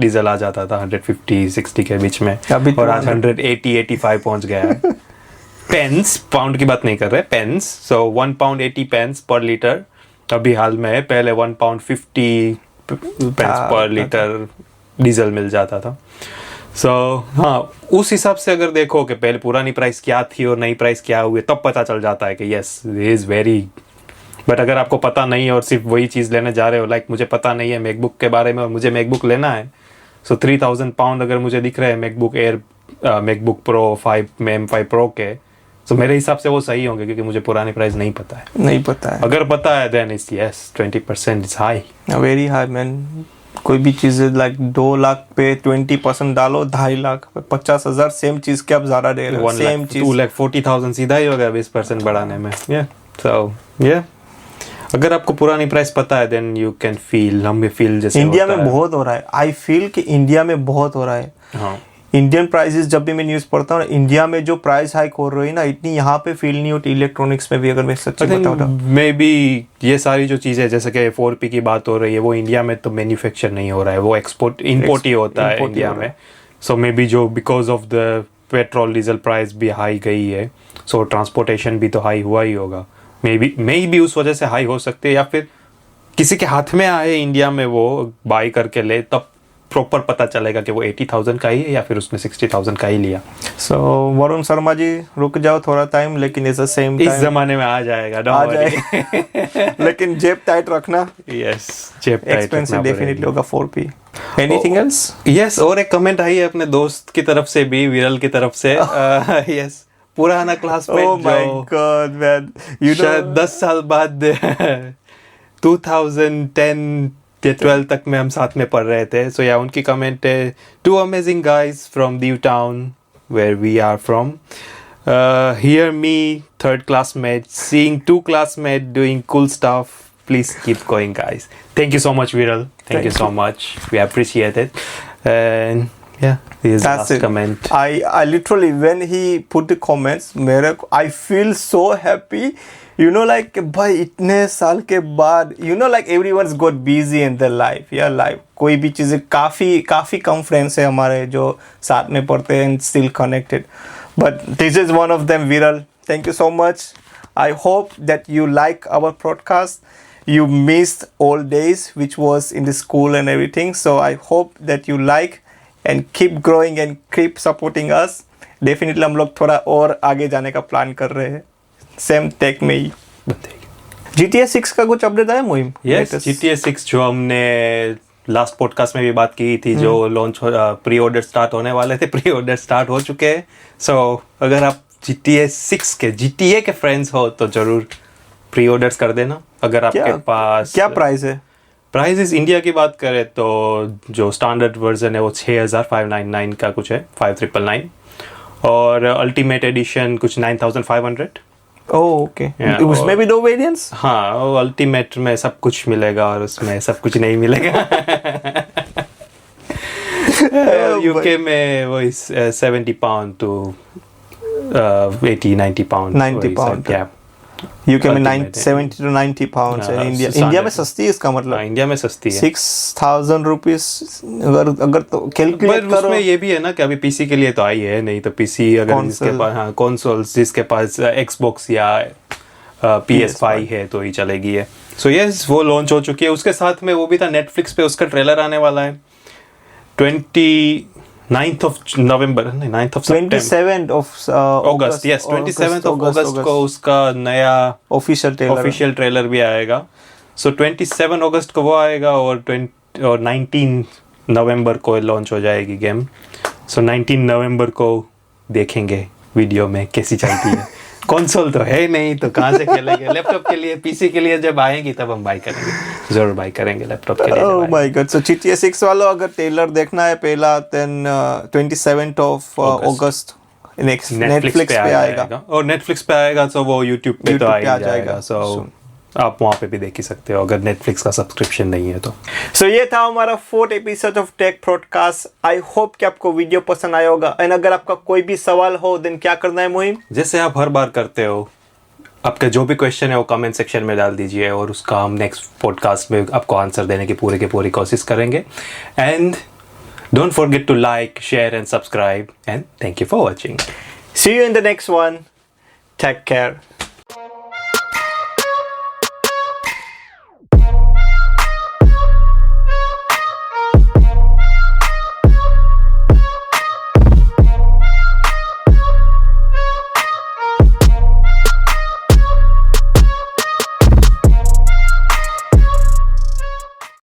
150-60 के बीच में, और आज 180-85 पहुंच गया है। पेंस, पाउंड की बात नहीं कर रहे, पेंस। सो 1 पाउंड 80 पेंस पर लीटर अभी हाल में है। पहले 1 पाउंड 50 पेंस पर लीटर डीजल मिल जाता था। सो हाँ, उस हिसाब से अगर देखो कि पहले पुरानी प्राइस क्या थी और नई प्राइस क्या हुई, तब पता चल जाता है कि यस इज वेरी। बट अगर आपको पता नहीं है और सिर्फ वही चीज़ लेने जा रहे हो, लाइक मुझे पता नहीं है मैकबुक के बारे में और मुझे मैकबुक लेना है, सो 3,000 पाउंड अगर मुझे दिख रहे हैं मैकबुक एयर, मैकबुक प्रो 5 में M5 प्रो के, तो मेरे हिसाब से वो सही होंगे, क्योंकि मुझे पुरानी प्राइस नहीं पता है। नहीं पता है। अगर पता है then it's yes 20% is high, very high man. कोई भी चीज़ लाइक 2 लाख पे 20% डालो, 2.5 लाख 50,000 सेम चीज़ के आप ज़्यादा दे रहे हो। सेम चीज़ 2,40,000 सीधा ही होगा 20% बढ़ाने में। अगर आपको पुरानी प्राइस पता है देन यू कैन फील, हम भी फील जैसे इंडिया में बहुत हो रहा है। आई फील कि इंडिया में बहुत हो रहा है। हाँ, इंडियन प्राइसेस जब भी मैं न्यूज़ पढ़ता हूँ, इंडिया में जो प्राइस हाइक हो रही है ना, इतनी यहाँ पे फील नहीं होती। इलेक्ट्रॉनिक्स में भी अगर मैं सच्ची बताऊँ तो मे बी ये सारी जो चीज़ें जैसे कि 4P की बात हो रही है, वो इंडिया में तो मैन्युफैक्चर नहीं हो रहा है, वो इंपोर्ट ही होता है इंडिया में। सो मे बी जो because of the petrol diesel price भी हाई गई है, सो ट्रांसपोर्टेशन भी तो हाई हुआ ही होगा। मे बी उस वजह से हाई हो सकती है, या फिर किसी के हाथ में आए इंडिया में वो बाई करके ले, तब प्रॉपर पता चलेगा कि वो 80,000 का ही है या फिर उसने 60,000 का ही लिया। सो वरुण शर्मा जी रुक जाओ थोड़ा टाइम, लेकिन इस सेम इस जमाने में आ जाएगा, आ जाएगा। लेकिन जेब टाइट रखना। यस, जेब टाइट एक्सपेंसिव डेफिनेटली होगा 4P। Anything else? यस, और एक कमेंट आई है अपने दोस्त की तरफ से भी, विरल की तरफ से। यस, पुराना classmate oh my God man, you शायद 10 साल बाद 2010 या 12 तक में हम साथ में पढ़ रहे थे। सो या उनकी कमेंट है, 2 amazing guys from New Town where we are from, here me 3rd classmate seeing 2 classmates doing cool stuff, please keep going guys. Thank you so much Viral, thank you so much, we appreciate it. And yeah, here's the last comment. I literally, when he put the comments, I feel so happy. You know, like भाई इतने साल के बाद, you know, like everyone's got busy in their life, yeah, life. कोई भी चीज़ें काफ़ी कम friends है हमारे जो साथ में पढ़ते हैं and still connected. But this is one of them, Viral. Thank you so much. I hope that you like our podcast. You missed all days which was in the school and everything. So I hope that you like and keep growing and keep supporting us. Definitely हम लोग थोड़ा और आगे जाने का plan कर रहे हैं सेम टेक में ही। GTA 6 का कुछ अपडेट आया मुहिम? यस, GTA 6 जो हमने लास्ट पॉडकास्ट में भी बात की थी, जो लॉन्च प्री ऑर्डर स्टार्ट होने वाले थे, प्री ऑर्डर स्टार्ट हो चुके हैं। सो अगर आप GTA के फ्रेंड्स हो तो जरूर प्री ऑर्डर्स कर देना। अगर आपके पास क्या प्राइस है? प्राइस इंडिया की बात करें तो जो स्टैंडर्ड वर्जन है वो 6599 का कुछ है, 5999, और अल्टीमेट एडिशन कुछ 9500। ओके, उसमें भी 2 वेरिएंट्स? हाँ, वो अल्टीमेट में सब कुछ मिलेगा और उसमें सब कुछ नहीं मिलेगा। यूके में वो 70 pound to 80-90 pound. 90 pound UK में 70 to 90 पाउंड है। इंडिया में सस्ती है, इसका मतलब इंडिया में सस्ती है 6000 रुपीस। अगर तो कैलकुलेट करो, उसमें ये भी है ना कि अभी पीसी के लिए तो आई है, नहीं तो पीसी अगर जिसके पास, हाँ, कंसोल्स जिसके पास एक्सबॉक्स या PS5 है तो ही चलेगी है। सो यस, वो लॉन्च हो चुकी है। उसके साथ में वो भी था, नेटफ्लिक्स पे उसका ट्रेलर आने वाला है 29th of November, 9th of September, 27th of August, yes, 27th of August को उसका नया ऑफिशियल ट्रेलर भी आएगा। सो 27 अगस्त को वो आएगा और 19 नवंबर को लॉन्च हो जाएगी गेम। सो 19 नवंबर को देखेंगे वीडियो में कैसी चलती है। कंसोल तो है नहीं तो कहाँ से खेलेंगे? लैपटॉप के लिए, पीसी के लिए जब आएगी तब हम बाय करेंगे, जरूर बाय करेंगे लैपटॉप के लिए। Oh my God. So GTA 6 वालों अगर ट्रेलर देखना है पहला, then 27th of August Netflix पे आएगा। और नेटफ्लिक्स पे आएगा तो वो यूट्यूब पे तो आ जाएगा। सो आप वहाँ पे भी देख ही सकते हो अगर नेटफ्लिक्स का सब्सक्रिप्शन नहीं है तो। सो ये था हमारा 4th episode of take podcast. I hope कि आपको वीडियो पसंद आया होगा। एंड अगर आपका कोई भी सवाल हो देन क्या करना है मुहिम? जैसे आप हर बार करते हो, आपका जो भी क्वेश्चन है वो कमेंट सेक्शन में डाल दीजिए और उसका हम नेक्स्ट पॉडकास्ट में आपको आंसर देने की पूरी कोशिश करेंगे। And don't forget to like, share and subscribe, and thank you for watching. See you in the next one. Take care.